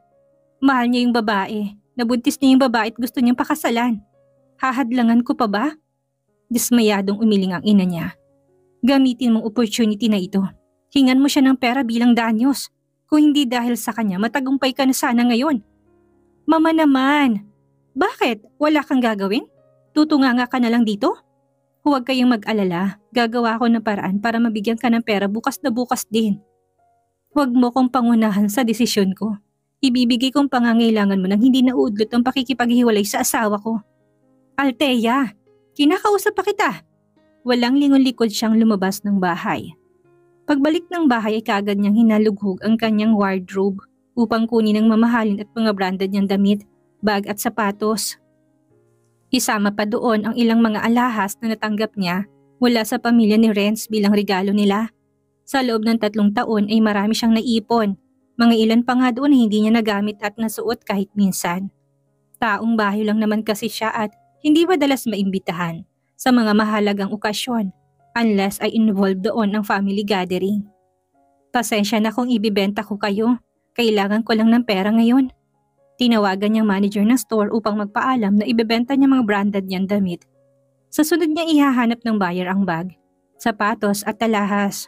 Mahal niya yung babae. Nabuntis niya yung babae at gusto niyang pakasalan. Hahadlangan ko pa ba? Dismayadong umiling ang ina niya. Gamitin mong opportunity na ito. Hingan mo siya ng pera bilang danyos. Kung hindi dahil sa kanya, matagumpay ka na sana ngayon. Mama naman. Bakit? Wala kang gagawin? Tutunganga ka na lang dito? Huwag kayong mag-alala. Gagawa ko ng paraan para mabigyan ka ng pera bukas na bukas din. Huwag mo kong pangunahan sa desisyon ko. Ibibigay kong pangangailangan mo nang hindi nauudlot ang pakikipaghiwalay sa asawa ko. Althea, kinakausap pa kita. Walang lingon-likod siyang lumabas ng bahay. Pagbalik ng bahay ay kaagad niyang hinalughog ang kanyang wardrobe upang kunin ang mamahalin at mga branded niyang damit, bag at sapatos. Isama pa doon ang ilang mga alahas na natanggap niya mula sa pamilya ni Renz bilang regalo nila. Sa loob ng 3 taon ay marami siyang naipon. Mga ilan pa nga doon ay hindi niya nagamit at nasuot kahit minsan. Taong bahay lang naman kasi siya at hindi madalas maimbitahan sa mga mahalagang okasyon unless ay involved doon ang family gathering. Pasensya na kung ibibenta ko kayo. Kailangan ko lang ng pera ngayon. Tinawagan niyang manager ng store upang magpaalam na ibebenta niya mga branded niyang damit. Sa sunod niya ihahanap ng buyer ang bag, sapatos at alahas.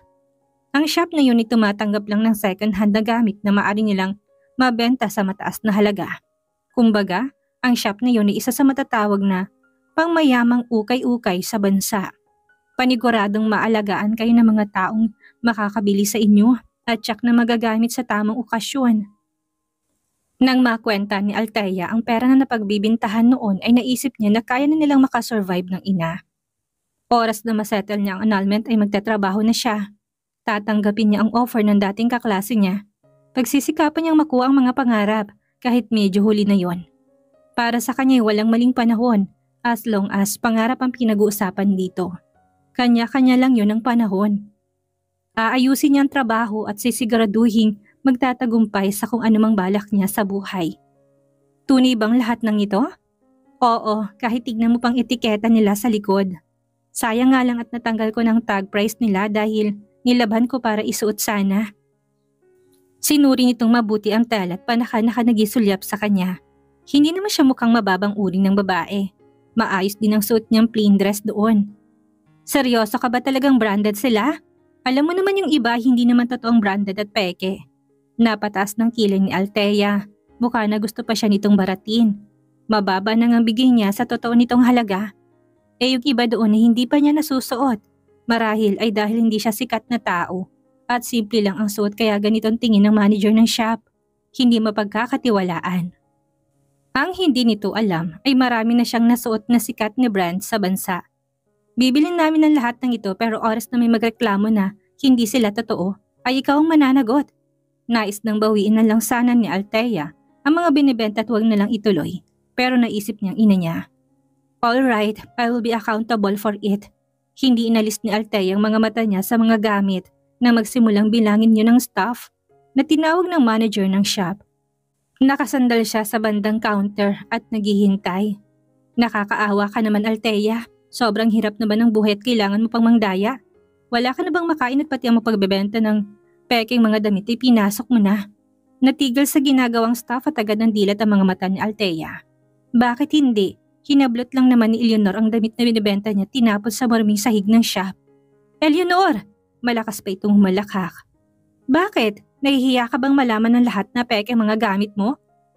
Ang shop na yun ay tumatanggap lang ng second-hand na gamit na maaari nilang mabenta sa mataas na halaga. Kumbaga, ang shop na yun ay isa sa matatawag na pangmayamang ukay-ukay sa bansa. Paniguradong maalagaan kayo ng mga taong makakabili sa inyo at tsak na magagamit sa tamang okasyon. Nang makwenta ni Althea ang pera na napagbibintahan noon ay naisip niya na kaya na nilang makasurvive ng ina. Oras na masettle niya ang annulment ay magtatrabaho na siya. Tatanggapin niya ang offer ng dating kaklase niya. Pagsisikapan niyang makuha ang mga pangarap kahit medyo huli na yon. Para sa kanya ay walang maling panahon as long as pangarap ang pinag-uusapan dito. Kanya-kanya lang yon ang panahon. Aayusin niya ang trabaho at sisiguraduhin magtatagumpay sa kung anumang balak niya sa buhay. Tunay bang lahat ng ito? Oo, kahit tignan mo pang etiketa nila sa likod. Sayang nga lang at natanggal ko ng tag price nila dahil nilabhan ko para isuot sana. Sinuri nitong mabuti ang tela at panaka-naka nagisulyap sa kanya. Hindi naman siya mukhang mababang uri ng babae. Maayos din ang suot niyang plain dress doon. Seryoso ka ba talagang branded sila? Alam mo naman yung iba hindi naman totoong branded at peke. Napataas ng kilay ni Althea. Mukha na gusto pa siya nitong baratin. Mababa na ang bigay niya sa totoo nitong halaga. Yung iba doon ay hindi pa niya nasusuot. Marahil ay dahil hindi siya sikat na tao. At simple lang ang suot kaya ganitong tingin ng manager ng shop. Hindi mapagkakatiwalaan. Ang hindi nito alam ay marami na siyang nasuot na sikat na brand sa bansa. Bibilin namin ang lahat ng ito pero oras na may magreklamo na hindi sila totoo ay ikaw ang mananagot. Nais nang bawiin na lang sana ni Althea ang mga binibenta at huwag na lang ituloy. Pero naisip niyang ina niya. Alright, I will be accountable for it. Hindi inalis ni Althea ang mga mata niya sa mga gamit na magsimulang bilangin niyo ng staff na tinawag ng manager ng shop. Nakasandal siya sa bandang counter at naghihintay. Nakakaawa ka naman Althea. Sobrang hirap na ba ng buhay at kailangan mo pang mangdaya? Wala ka na bang makain at pati ang mapagbebenta ng peking mga damit ay pinasok mo na? Natigil sa ginagawang staff at agad ng dilat ang mga mata ni Althea. Bakit hindi? Hinablot lang naman ni Eleanor ang damit na binibenta niya tinapos sa maruming sahig ng shop. Eleanor! Malakas pa itong humalakhak. Bakit? Nahihiya ka bang malaman ng lahat na peking mga gamit mo?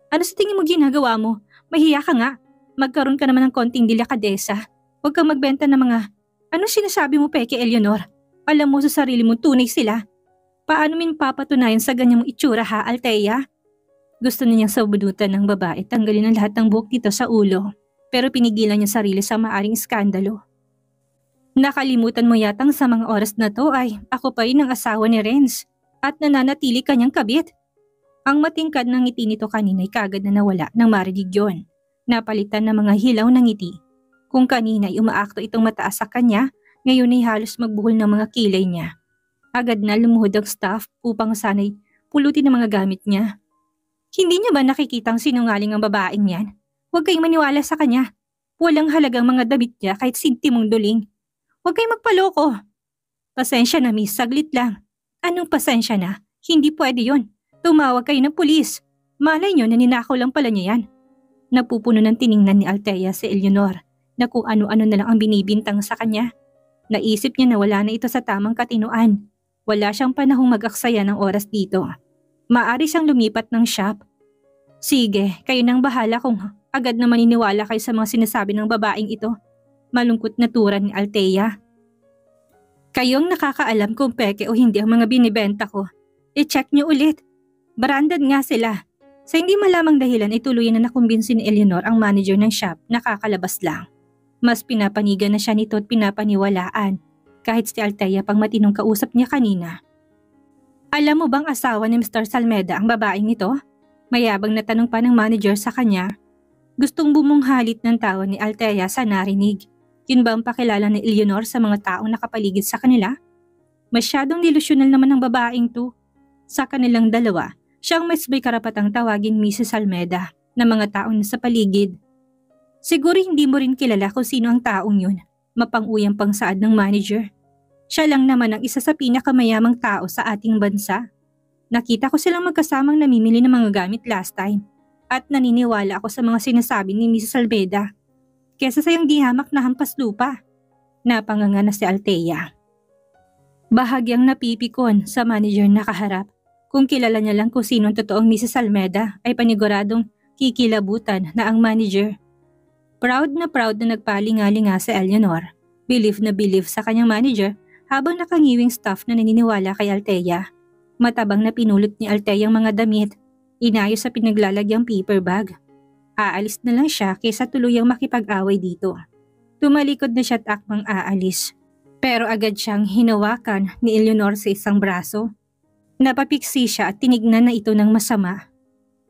Ano sa tingin mo ginagawa mo? Mahiya ka nga. Magkaroon ka naman ng konting delikadesa. Huwag kang magbenta ng mga, ano sinasabi mo peke Eleanor? Alam mo sa sarili mo tunay sila. Paano min papatunayan sa ganyang itsura ha Althea? Gusto na niyang sabunutan ng babae tanggalin ang lahat ng buhok dito sa ulo. Pero pinigilan niya sarili sa maaring iskandalo. Nakalimutan mo yatang sa mga oras na to ay ako pa rin ang asawa ni Renz at nananatili kanyang kabit. Ang matingkad ng ngiti nito kanina ay kagad na nawala nang marinig yun. Napalitan ng mga hilaw ng ngiti. Kung kanina ay umaakto itong mataas sa kanya, ngayon ay halos magbuhol ng mga kilay niya. Agad na lumuhod ang staff upang sana'y pulutin ang mga gamit niya. Hindi niya ba nakikitang sinungaling ang babaeng yan? Huwag kayong maniwala sa kanya. Walang halagang mga damit niya kahit sintimong duling. Huwag kayong magpaloko. Pasensya na miss, saglit lang. Anong pasensya na? Hindi pwede yon. Tumawag kayo ng pulis. Malay niyo na ninakaw lang pala niya yan. Napupuno ng tiningnan ni Althea si Eleanor na kung ano-ano na lang ang binibintang sa kanya. Naisip niya na wala na ito sa tamang katinuan. Wala siyang panahong mag-aksaya ng oras dito. Maaari siyang lumipat ng shop. Sige, kayo nang bahala kung agad na maniniwala kayo sa mga sinasabi ng babaeng ito. Malungkot na tura ni Althea. Kayong nakakaalam kung peke o hindi ang mga binibenta ko. I-check niyo ulit. Branded nga sila. Sa hindi malamang dahilan ay tuluyan na nakumbinsi ni Eleanor ang manager ng shop na kakalabas lang. Mas pinapanigan na siya nito at pinapaniwalaan kahit si Althea pang matinong kausap niya kanina. Alam mo bang asawa ni Mr. Salmeda ang babaeng ito? Mayabang na tanong pa ng manager sa kanya. Gustong bumunghalit ng tawa ni Althea sa narinig. Yun ba ang pakilala ni Eleanor sa mga taong nakapaligid sa kanila? Masyadong delusyonal naman ang babaeng to. Sa kanilang dalawa, siyang mas may karapatang tawagin Mrs. Salmeda na mga taong nasa paligid. Siguro hindi mo rin kilala kung sino ang taong yun, mapang-uyang pangsaad ng manager. Siya lang naman ang isa sa pinakamayamang tao sa ating bansa. Nakita ko silang magkasamang namimili ng mga gamit last time at naniniwala ako sa mga sinasabi ni Mrs. Salmeda. Kesa sa yung dihamak na hampas lupa. Napanganga na si Althea. Bahagyang napipikon sa manager na kaharap. Kung kilala niya lang kung sino ang totoong Mrs. Salmeda ay paniguradong kikilabutan na ang manager. Proud na nagpalingalinga si Eleanor. Believe na believe sa kanyang manager habang nakangiwing staff na naniniwala kay Althea. Matabang na pinulot ni Althea ang mga damit. Inayos sa pinaglalagyang paper bag. Aalis na lang siya kaysa tuluyang makipag-away dito. Tumalikod na siya at akmang aalis. Pero agad siyang hinawakan ni Eleanor sa isang braso. Napapiksi siya at tinignan na ito ng masama.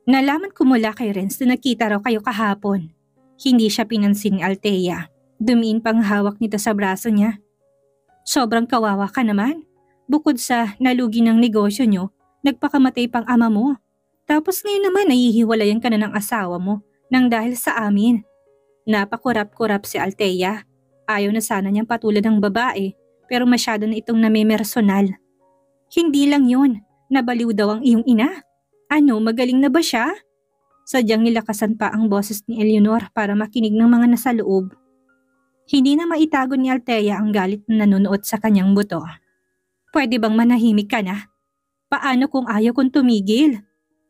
Nalaman ko mula kay Renz na nakita raw kayo kahapon. Hindi siya pinansin ni Althea. Dumiin pang hawak nito sa braso niya. Sobrang kawawa ka naman. Bukod sa nalugi ng negosyo nyo, nagpakamatay pang ama mo. Tapos ngayon naman nahihiwalayan ka na ng asawa mo nang dahil sa amin. Napakurap-kurap si Althea. Ayaw na sana niyang patulan ng babae pero masyado na itong namimersonal. Hindi lang yun, nabaliw daw ang iyong ina. Ano, magaling na ba siya? Sadyang nilakasan pa ang boses ni Eleanor para makinig ng mga nasa loob. Hindi na maitago ni Althea ang galit na nanunuot sa kanyang buto. Pwede bang manahimik ka na? Paano kung ayaw kong tumigil?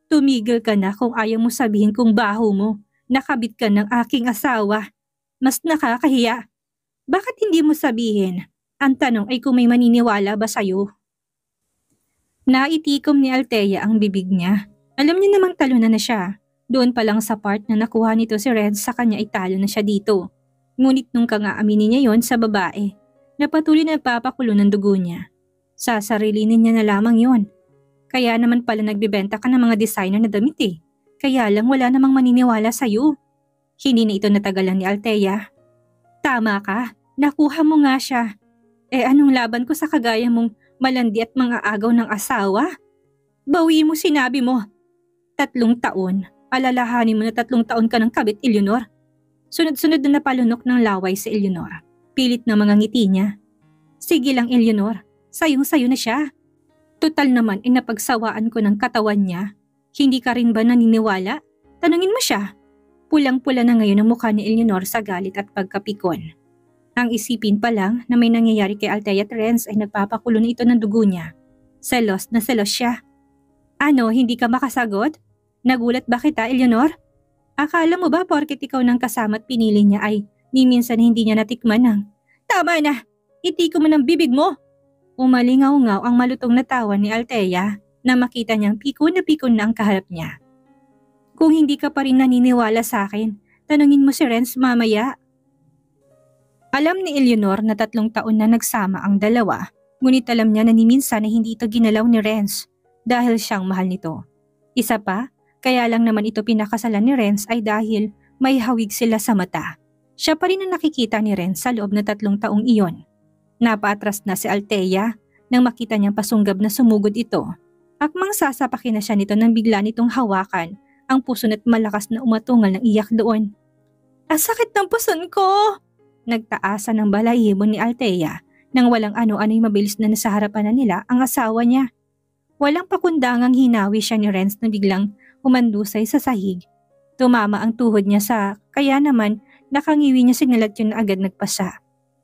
Tumigil ka na kung ayaw mo sabihin kung baho mo, nakabit ka ng aking asawa. Mas nakakahiya. Bakit hindi mo sabihin? Ang tanong ay kung may maniniwala ba sa'yo? Naitikom ni Althea ang bibig niya. Alam niya namang talunan na siya. Doon pa lang sa part na nakuha nito si Red sa kanya ay talo na siya dito. Ngunit nung kanga-aminin niya yon sa babae, napatuloy na papakulo ng dugo niya. Sasarilinin niya na lamang yon. Kaya naman pala nagbibenta ka ng mga designer na damit eh. Kaya lang wala namang maniniwala sa'yo. Hindi na ito natagalan ni Althea. Tama ka, nakuha mo nga siya. Anong laban ko sa kagaya mong malandi at mga agaw ng asawa? Bawi mo sinabi mo. 3 taon. Alalahanin mo na 3 taon ka ng kabit, Eleanor. Sunod-sunod na napalunok ng laway si Eleanor. Pilit na mga ngiti niya. Sige lang, Eleanor. Sayong-sayo na siya. Total naman ay napagsawaan ko ng katawan niya. Hindi ka rin ba naniniwala? Tanungin mo siya. Pulang-pula na ngayon ang mukha ni Eleanor sa galit at pagkapikon. Ang isipin pa lang na may nangyayari kay Althea Terence ay nagpapakulo na ito ng dugo niya. Selos na selos siya. Ano, hindi ka makasagot? Nagulat ba kita, Eleanor? Akala mo ba porket ikaw nang kasama at pinili niya ay ni minsan hindi niya natikman ng tama na! Itiko mo ng bibig mo! Umalingaw-ngaw ang malutong na tawa ni Althea na makita niyang pikon na ang kaharap niya. Kung hindi ka pa rin naniniwala sa akin, tanungin mo si Renz mamaya. Alam ni Eleanor na 3 taon na nagsama ang dalawa, ngunit alam niya na ni minsan ay hindi ito ginalaw ni Renz dahil siyang mahal nito. Isa pa, kaya lang naman ito pinakasalan ni Renz ay dahil may hawig sila sa mata. Siya pa rin ang nakikita ni Renz sa loob na 3 taong iyon. Napaatras na si Althea nang makita niyang pasunggab na sumugod ito. Akmang sasapakin na siya nito nang bigla nitong hawakan ang puson at malakas na umatungal ng iyak doon. Ang sakit ng puson ko! Nagtaasan ng balahibo ni Althea nang walang ano-ano'y mabilis na nasa harapan na nila ang asawa niya. Walang pakundangang hinawi siya ni Renz na biglang umandusay sa sahig. Tumama ang tuhod niya kaya naman nakangiwi niya sinalat yun na agad nagpasa.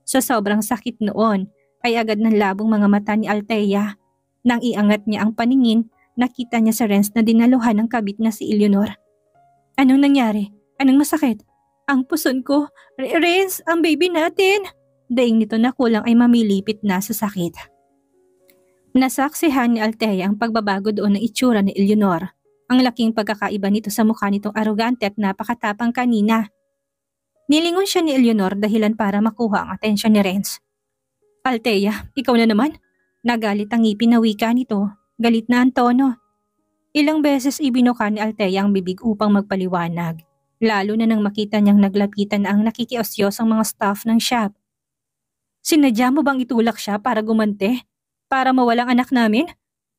Sa sobrang sakit noon ay agad ng labong mga mata ni Althea. Nang iangat niya ang paningin, nakita niya sa Renz na dinaluhan ng kabit na si Eleanor. Anong nangyari? Anong masakit? Ang puson ko. Renz, ang baby natin. Daing nito na kulang ay mamilipit na sa sakit. Nasaksihan ni Althea ang pagbabago doon ng itsura ni Eleanor. Ang laking pagkakaiba nito sa mukha nitong arogante at napakatapang kanina. Nilingon siya ni Eleanor dahilan para makuha ang atensyon ni Renz. Althea, ikaw na naman? Nagalit ang ngipin na wika nito. Galit na ang tono. Ilang beses ibinuka ni Althea ang bibig upang magpaliwanag. Lalo na nang makita niyang naglapitan na ang nakikiosyosang mga staff ng shop. Sinadya mo bang itulak siya para gumante? Para mawalang anak namin?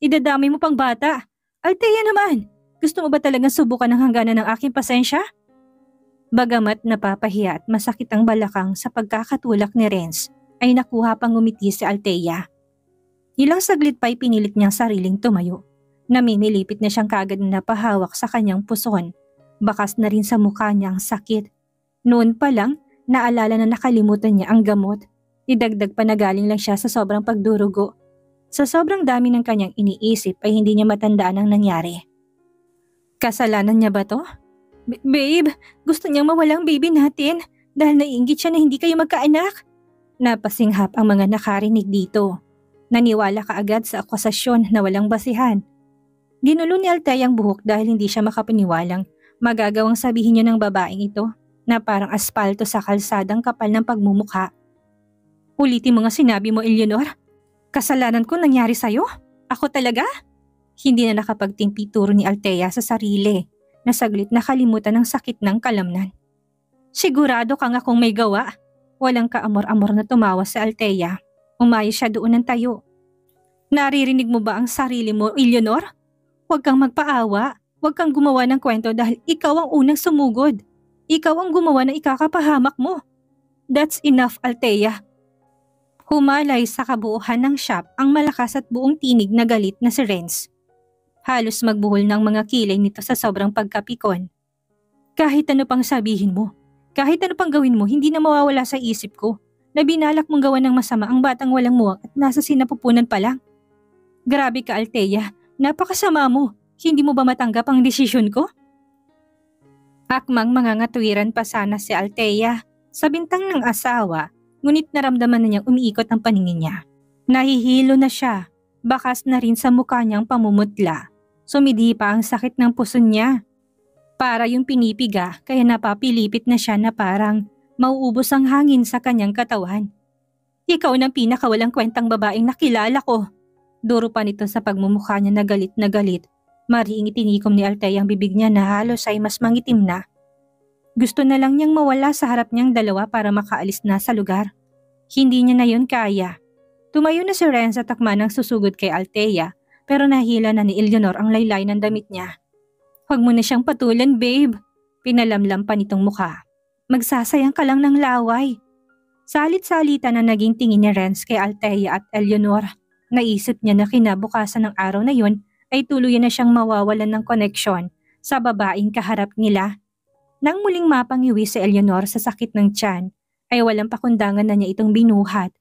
Idadamay mo pang bata. Althea naman, gusto mo ba talagang subukan ang hangganan ng aking pasensya? Bagamat napapahiya at masakit ang balakang sa pagkakatulak ni Renz, ay nakuha pang ngumiti si Althea. Ilang saglit pa'y pinilit niyang sariling tumayo. Naminilipit na siyang kaagad na napahawak sa kanyang puson. Bakas na rin sa mukha niya ang sakit. Noon pa lang, naalala na nakalimutan niya ang gamot. Idagdag pa na galing lang siya sa sobrang pagdurugo. Sa sobrang dami ng kanyang iniisip ay hindi niya matandaan ang nangyari. Kasalanan niya ba to? Babe, gusto niyang mawalang baby natin dahil naiinggit siya na hindi kayo magkaanak. Napasinghap ang mga nakarinig dito. Naniwala kaagad sa akusasyon na walang basihan. Ginulo ni Althea ang buhok dahil hindi siya makapaniwalang magagawang sabihin niya ng babaeng ito na parang aspalto sa kalsadang kapal ng pagmumukha. Ulitin mo nga sinabi mo, Eleanor. Kasalanan ko nangyari sa'yo? Ako talaga? Hindi na nakapagtimpi turo ni Althea sa sarili. Nasaglit na kalimutan ng sakit ng kalamnan. Sigurado ka nga kung may gawa. Walang kaamor-amor na tumawa si Althea. Umayos siya doon ng tayo. Naririnig mo ba ang sarili mo, Eleanor? Huwag kang magpaawa. Huwag kang gumawa ng kwento dahil ikaw ang unang sumugod. Ikaw ang gumawa ng ikakapahamak mo. That's enough, Althea. Humalay sa kabuuhan ng shop ang malakas at buong tinig na galit na si Renz. Halos magbuhol ng mga kilay nito sa sobrang pagkapikon. Kahit ano pang sabihin mo, kahit ano pang gawin mo, hindi na mawawala sa isip ko na binalak mong gawa ng masama ang batang walang muwang at nasa sinapupunan pa lang. Grabe ka, Althea. Napakasama mo. Hindi mo ba matanggap ang desisyon ko? Akmang mangangatwiran pa sana si Althea sa bintang ng asawa, ngunit naramdaman na niyang umiikot ang paningin niya. Nahihilo na siya, bakas na rin sa mukha niyang pamumutla. Sumidhi pa ang sakit ng puso niya. Para yung pinipiga kaya napapilipit na siya na parang mauubos ang hangin sa kanyang katawan. Ikaw ang pinakawalang kwentang babaeng nakilala ko. Duro pa nito sa pagmumukha niya na galit na galit. Mariing itinikom ni Althea ang bibig niya na halos ay mas mangitim na. Gusto na lang niyang mawala sa harap niyang dalawa para makaalis na sa lugar. Hindi niya na yun kaya. Tumayo na si Renz at takma ng susugod kay Althea pero nahila na ni Eleanor ang laylay ng damit niya. Huwag mo na siyang patulan, babe. Pinalamlam pa nitong mukha. Magsasayang ka lang ng laway. Salit-salita na naging tingin ni Renz kay Althea at Eleanor. Naisip niya na kinabukasan ng araw na yun ay tuluyan na siyang mawawalan ng koneksyon sa babaeng kaharap nila. Nang muling mapangiwi si Eleanor sa sakit ng tiyan, ay walang pakundangan na niya itong binuhat.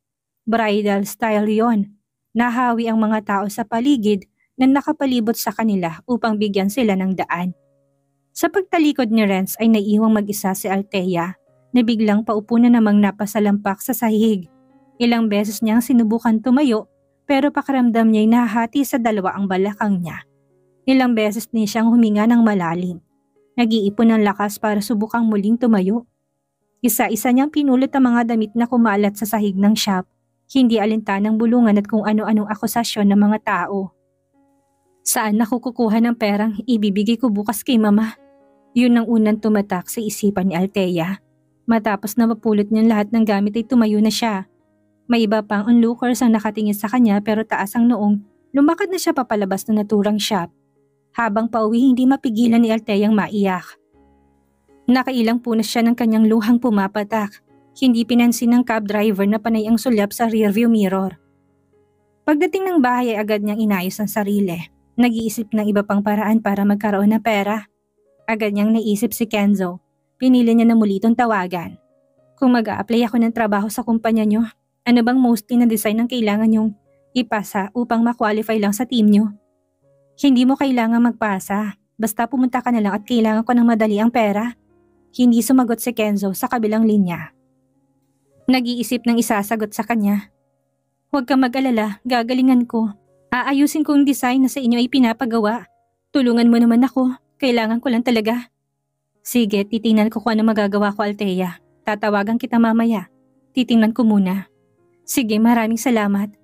Bridal style yon. Nahawi ang mga tao sa paligid na nakapalibot sa kanila upang bigyan sila ng daan. Sa pagtalikod ni Renz ay naiiwang mag-isa si Althea na biglang paupo na namang napasalampak sa sahig. Ilang beses niyang sinubukan tumayo pero pakiramdam niya'y nahati sa dalawa ang balakang niya. Ilang beses din siyang huminga ng malalim. Nag-iipon ng lakas para subukang muling tumayo. Isa-isa niyang pinulot ang mga damit na kumalat sa sahig ng shop, hindi alintanang bulungan at kung ano-anong akusasyon ng mga tao. Saan ako kukuha ng perang ibibigay ko bukas kay mama? Yun ang unang tumatak sa isipan ni Althea. Matapos na mapulot niyang lahat ng gamit ay tumayo na siya. May iba pang onlookers ang nakatingin sa kanya pero taas ang noong lumakad na siya papalabas ng naturang shop. Habang pauwi hindi mapigilan ni Althea ang maiyak. Nakailang punas siya ng kanyang luhang pumapatak. Hindi pinansin ng cab driver na panay ang sulyap sa rearview mirror. Pagdating ng bahay ay agad niyang inayos ang sarili. Nag-iisip ng iba pang paraan para magkaroon ng pera. Agad niyang naisip si Kenzo. Pinili niya na muli itong tawagan. Kung mag-a-apply ako ng trabaho sa kumpanya niyo, ano bang mostly na design ang kailangan niyong ipasa upang ma-qualify lang sa team niyo? Hindi mo kailangan magpasa. Basta pumunta ka na lang at kailangan ko ng madali ang pera. Hindi sumagot si Kenzo sa kabilang linya. Nag-iisip ng isasagot sa kanya. Huwag kang mag-alala, gagalingan ko. Aayusin kong design na sa inyo ay pinapagawa. Tulungan mo naman ako, kailangan ko lang talaga. Sige, titingnan ko kung ano magagawa ko, Althea. Tatawagan kita mamaya. Titingnan ko muna. Sige, maraming salamat.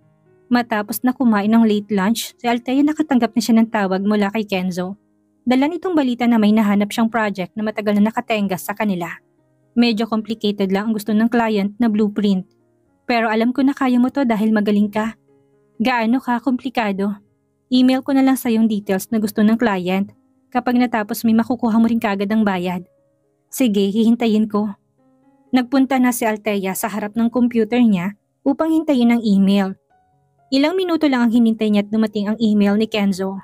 Matapos na kumain ng late lunch, si Althea nakatanggap na siya ng tawag mula kay Kenzo. Dala nitong balita na may nahanap siyang project na matagal na nakatengas sa kanila. Medyo complicated lang ang gusto ng client na blueprint. Pero alam ko na kaya mo to dahil magaling ka. Gaano ka komplikado? Email ko na lang sa yung details na gusto ng client. Kapag natapos may makukuha mo rin kagad ang bayad. Sige, hihintayin ko. Nagpunta na si Althea sa harap ng computer niya upang hintayin ang email. Ilang minuto lang ang hinintay niya at dumating ang email ni Kenzo.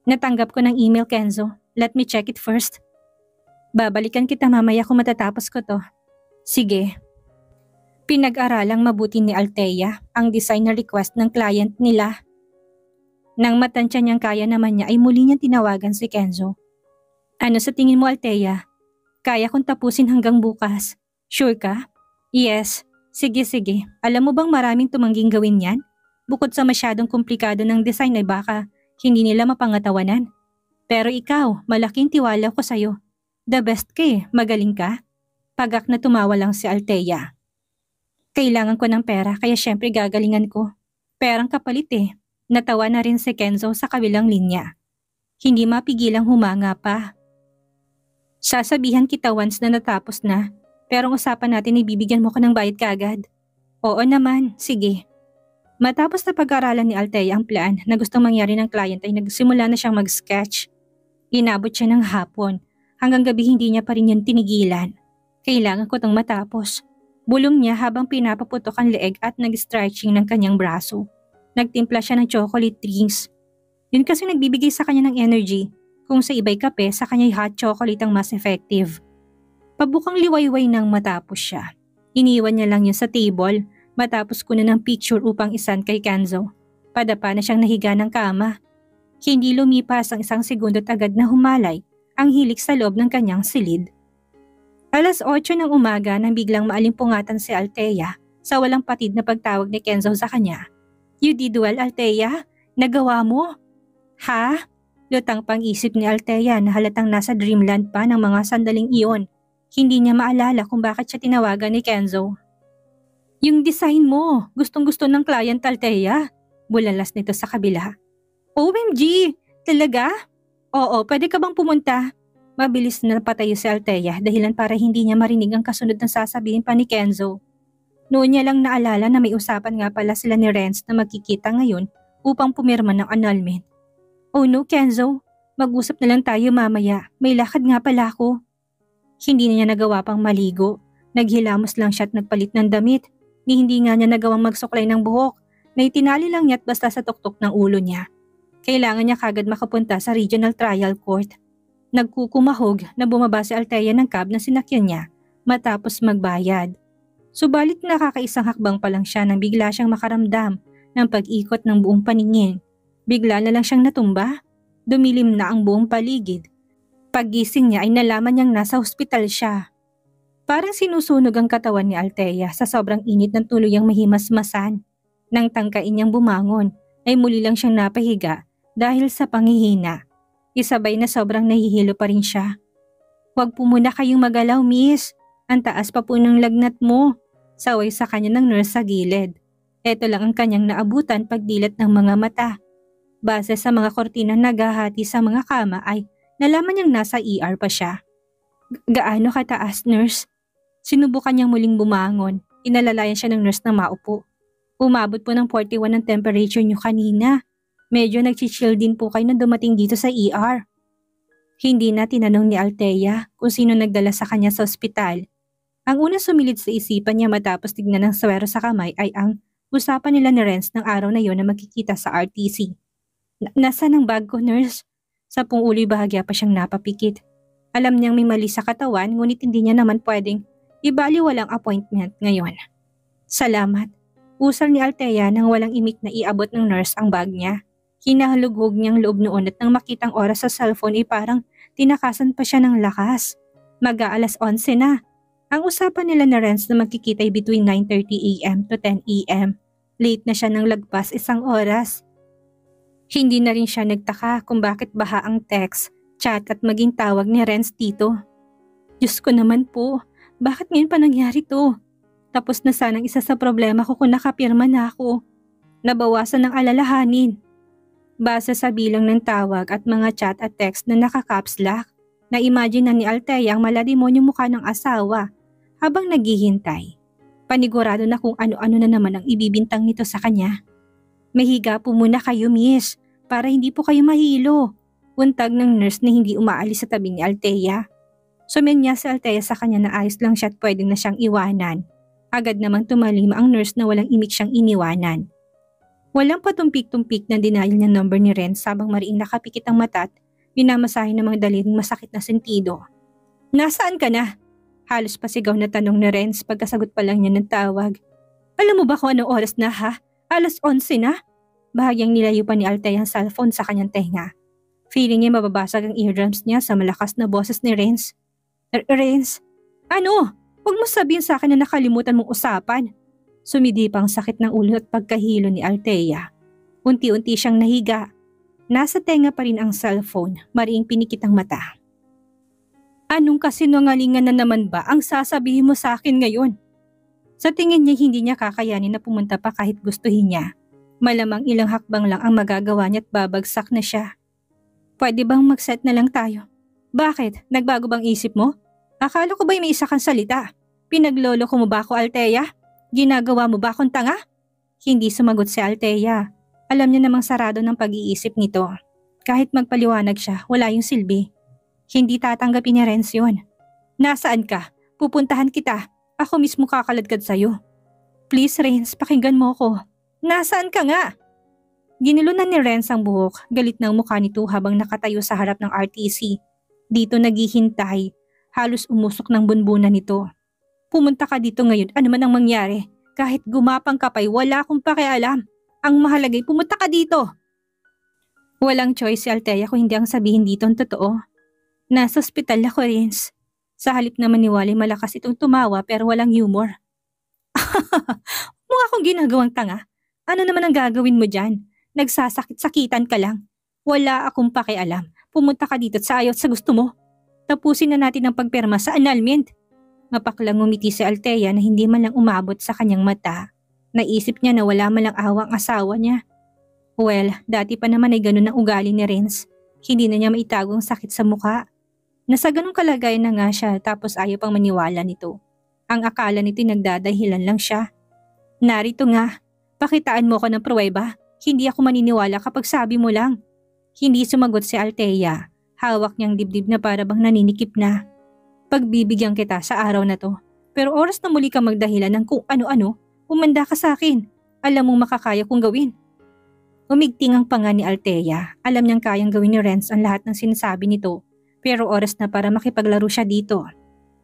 Natanggap ko ng email, Kenzo. Let me check it first. Babalikan kita mamaya kung matatapos ko to. Sige. Pinag-aralang mabuti ni Althea ang design na request ng client nila. Nang matansya niyang kaya naman niya ay muli niyang tinawagan si Kenzo. Ano sa tingin mo, Althea? Kaya kong tapusin hanggang bukas. Sure ka? Yes. Sige. Alam mo bang maraming tumangging gawin yan? Bukod sa masyadong komplikado ng design ay baka hindi nila mapangatawanan. Pero ikaw, malaking tiwala ko sa'yo. The best ka eh, magaling ka. Pagak na tumawa lang si Althea. Kailangan ko ng pera kaya syempre gagalingan ko. Perang kapalit eh. Natawa na rin si Kenzo sa kabilang linya. Hindi mapigilang humanga pa. Sasabihan kita once na natapos na, pero ang usapan natin ay bibigyan mo ko ng bayad kaagad. Oo naman, sige. Matapos na pag-aralan ni Althea ang plan na gustong mangyari ng client ay nagsimula na siyang mag-sketch. Inabot siya ng hapon, hanggang gabi hindi niya pa rin yun tinigilan. Kailangan ko itong matapos. Bulong niya habang pinapaputok ang leeg at nag-stretching ng kanyang braso. Nagtimpla siya ng chocolate drinks. Yun kasi nagbibigay sa kanya ng energy. Kung sa iba'y kape, sa kanya'y hot chocolate ang mas effective. Pabukang liwayway nang matapos siya. Iniwan niya lang yun sa table matapos kunan ng picture upang isan kay Kenzo. Padapa na siyang nahiga ng kama. Hindi lumipas ang 1 segundo at agad na humalay ang hilik sa loob ng kanyang silid. 8:00 ng umaga nang biglang maalimpungatan si Althea sa walang patid na pagtawag ni Kenzo sa kanya. "You did well, Althea. Nagawa mo." "Ha?" Lutang pang-isip ni Althea na halatang nasa dreamland pa ng mga sandaling iyon. Hindi niya maalala kung bakit siya tinawagan ni Kenzo. "Yung design mo, gustong-gusto ng client, Althea." Bulalas nito sa kabila. "OMG! Talaga? Oo, pwede ka bang pumunta?" Mabilis na napatayo si Althea dahilan para hindi niya marinig ang kasunod na sasabihin pa ni Kenzo. Noon niya lang naalala na may usapan nga pala sila ni Renz na magkikita ngayon upang pumirma ng annulment. "Oh no, Kenzo. Mag-usap na lang tayo mamaya. May lakad nga pala ako." Hindi na niya nagawa pang maligo. Naghilamos lang siya at nagpalit ng damit. Hindi nga niya nagawang magsuklay ng buhok na itinali lang niya at basta sa tuktok ng ulo niya. Kailangan niya kagad makapunta sa Regional Trial Court. Nagkukumahog na bumaba si Althea ng cab na sinakyan niya matapos magbayad. Subalit nakakaisang hakbang pa lang siya nang bigla siyang makaramdam ng pag-ikot ng buong paningin. Bigla na lang siyang natumba. Dumilim na ang buong paligid. Paggising niya ay nalaman niyang nasa ospital siya. Parang sinusunog ang katawan ni Althea sa sobrang init ng tuluyang mahimasmasan. Nang tangkain niyang bumangon ay muli lang siyang napahiga dahil sa panghihina. Isabay na sobrang nahihilo pa rin siya. "Huwag po muna kayong magalaw, miss. Ang taas pa po ng lagnat mo." Saway sa kanya ng nurse sa gilid. Ito lang ang kanyang naabutan pagdilat ng mga mata. Base sa mga kortinang naghahati sa mga kama ay nalaman niyang nasa ER pa siya. Gaano kataas, nurse?" Sinubukan niyang muling bumangon. Inalalayan siya ng nurse na maupo. "Umabot po ng 41 ang temperature niyo kanina. Medyo nag-chill din po kayo na dumating dito sa ER." Hindi na tinanong ni Althea kung sino nagdala sa kanya sa ospital. Ang unang sumilid sa isipan niya matapos tignan ng swero sa kamay ay ang usapan nila ni Renz ng araw na yon na magkikita sa RTC. Nasaan ang bag ko, nurse?" Sa ulo'y bahagya pa siyang napapikit. Alam niyang may mali sa katawan ngunit hindi niya naman pwedeng ibaliwalang appointment ngayon. "Salamat." Usal ni Althea nang walang imik na iabot ng nurse ang bag niya. Hinahalughog niyang loob noon at nang makitang oras sa cellphone ay parang tinakasan pa siya ng lakas. Mag-aalas 11 na. Ang usapan nila na Renz na magkikita ay between 9:30 AM to 10 AM. Late na siya ng lagpas 1 oras. Hindi na rin siya nagtaka kung bakit baha ang text, chat at maging tawag ni Renz dito. "Diyos ko naman po, bakit ngayon pa nangyari to? Tapos na sanang isa sa problema ko kung nakapirma na ako." Nabawasan ng alalahanin. Base sa bilang ng tawag at mga chat at text na naka-caps lock, na-imagine na ni Althea ang malademonyong mukha ng asawa habang naghihintay. Panigurado na kung ano-ano na naman ang ibibintang nito sa kanya. "Mahiga po muna kayo, miss, para hindi po kayo mahilo." Untag ng nurse na hindi umaalis sa tabi ni Althea. Sumenya si Althea sa kanya na ayos lang siya at pwedeng na siyang iwanan. Agad namang tumalim ang nurse na walang imik siyang iniwanan. Walang patumpik-tumpik na denial ng number ni Renz habang mariing nakapikit ang mata at minamasahe ng mga daliring masakit na sentido. "Nasaan ka na?" Halos pasigaw na tanong ni Renz pagkasagot pa lang niya ng tawag. "Alam mo ba kung anong oras na, ha? 11:00 na?" Bahagyang nilayo pa ni Althea ang cellphone sa kanyang tenga. Feeling niya mababasag ang eardrums niya sa malakas na boses ni Renz. Renz? Ano? Huwag mo sabihin sa akin na nakalimutan mong usapan." Sumidi pang sakit ng ulo at pagkahilo ni Althea. Unti-unti siyang nahiga. Nasa tenga pa rin ang cellphone, mariing pinikit ang mata. "Anong kasinungalingan na naman ba ang sasabihin mo sa akin ngayon?" Sa tingin niya hindi niya kakayanin na pumunta pa kahit gustuhin niya. Malamang ilang hakbang lang ang magagawa niya at babagsak na siya. "Pwede bang mag-set na lang tayo?" "Bakit? Nagbago bang isip mo? Akala ko ba'y may isa kang salita? Pinaglolo ko mo ba ako, Althea? Ginagawa mo ba akong tanga?" Hindi sumagot si Althea. Alam niya namang sarado ng pag-iisip nito. Kahit magpaliwanag siya, wala yung silbi. Hindi tatanggapin ni Renz yun. "Nasaan ka? Pupuntahan kita. Ako mismo kakaladkad sa'yo." "Please, Renz, pakinggan mo ko." "Nasaan ka nga?" Ginulunan ni Renz ang buhok, galit ng mukha nito habang nakatayo sa harap ng RTC. Dito naghihintay, halos umusok ng bunbunan nito. Pumunta ka dito ngayon, ano man ang mangyari. Kahit gumapang ka pa'y wala akong pakialam. Ang mahalagay, pumunta ka dito. Walang choice si Althea kung hindi ang sabihin dito ang totoo. Nasa ospital ako, Renz. Sa halip na maniwala, malakas itong tumawa pero walang humor. Mukha akong ginagawang tanga. Ano naman ang gagawin mo dyan? Nagsasakit-sakitan ka lang. Wala akong pakialam. Pumunta ka dito at sa ayaw at sa gusto mo. Tapusin na natin ang pagperma sa annulment. Mapaklang ngumiti si Althea na hindi man lang umabot sa kanyang mata. Naisip niya na wala man lang awa ang asawa niya. Well, dati pa naman ay ganun ang ugali ni Renz. Hindi na niya maitago ang sakit sa mukha. Nasa ganung kalagayan na nga siya tapos ayaw pang maniwala nito. Ang akala nito nagdadahilan lang siya. Narito nga, pakitaan mo ko ng pruweba. Hindi ako maniniwala kapag sabi mo lang. Hindi sumagot si Althea. Hawak niyang dibdib na para bang naninikip na. Pagbibigyan kita sa araw na to. Pero oras na muli ka magdahilan ng kung ano-ano, umanda ka sa akin. Alam mong makakaya kong gawin. Umigting ang panga ni Althea. Alam niyang kayang gawin ni Renz ang lahat ng sinasabi nito. Pero oras na para makipaglaro siya dito.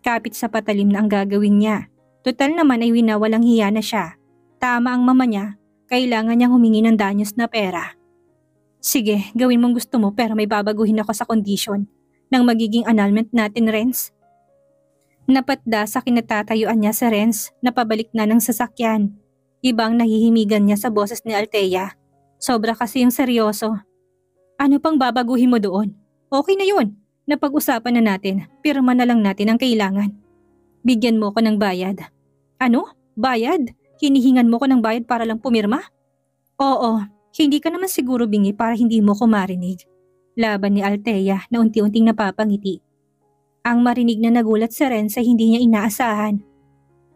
Kapit sa patalim na ang gagawin niya. Total naman ay winawalang hiya na siya. Tama ang mama niya. Kailangan niyang humingi ng danyos na pera. Sige, gawin mong gusto mo pero may babaguhin ako sa kondisyon ng magiging annulment natin, Renz. Napatda sa kinatatayuan niya si Renz na pabalik na ng sasakyan. Ibang nahihimigan niya sa boses ni Althea. Sobra kasi yung seryoso. Ano pang babaguhin mo doon? Okay na yun. Napag-usapan na natin. Pirma na lang natin ang kailangan. Bigyan mo ko ng bayad. Ano? Bayad? Hinihingan mo ko ng bayad para lang pumirma? Oo, hindi ka naman siguro bingi para hindi mo ko marinig. Laban ni Althea na unti-unting napapangiti. Ang marinig na nagulat si Renz ay hindi niya inaasahan.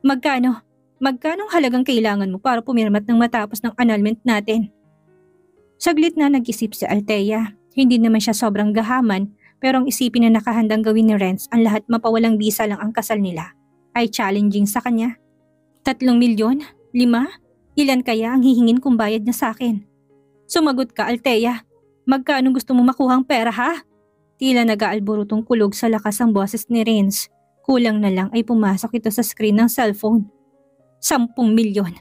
Magkano? Magkano ang halagang kailangan mo para pumirmat ng matapos ng annulment natin? Saglit na nag-isip si Althea. Hindi naman siya sobrang gahaman pero ang isipin na nakahandang gawin ni Renz ang lahat mapawalang bisa lang ang kasal nila ay challenging sa kanya. 3 milyon? 5? Ilan kaya ang hihingin kung bayad niya sa akin? Sumagot ka, Althea. Magkano gusto mo makuhang pera, ha? Tila nag-aalborotong kulog sa lakas ang boses ni Renz. Kulang na lang ay pumasok ito sa screen ng cellphone. 10 milyon.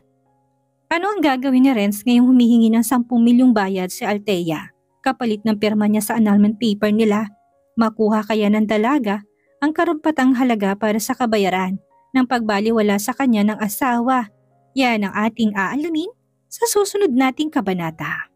Ano ang gagawin ni Renz ngayong humihingi ng 10 milyong bayad si Althea? Kapalit ng pirma niya sa annulment paper nila. Makuha kaya ng dalaga ang karampatang halaga para sa kabayaran ng pagbaliwala sa kanya ng asawa. Yan ang ating aalamin sa susunod nating kabanata.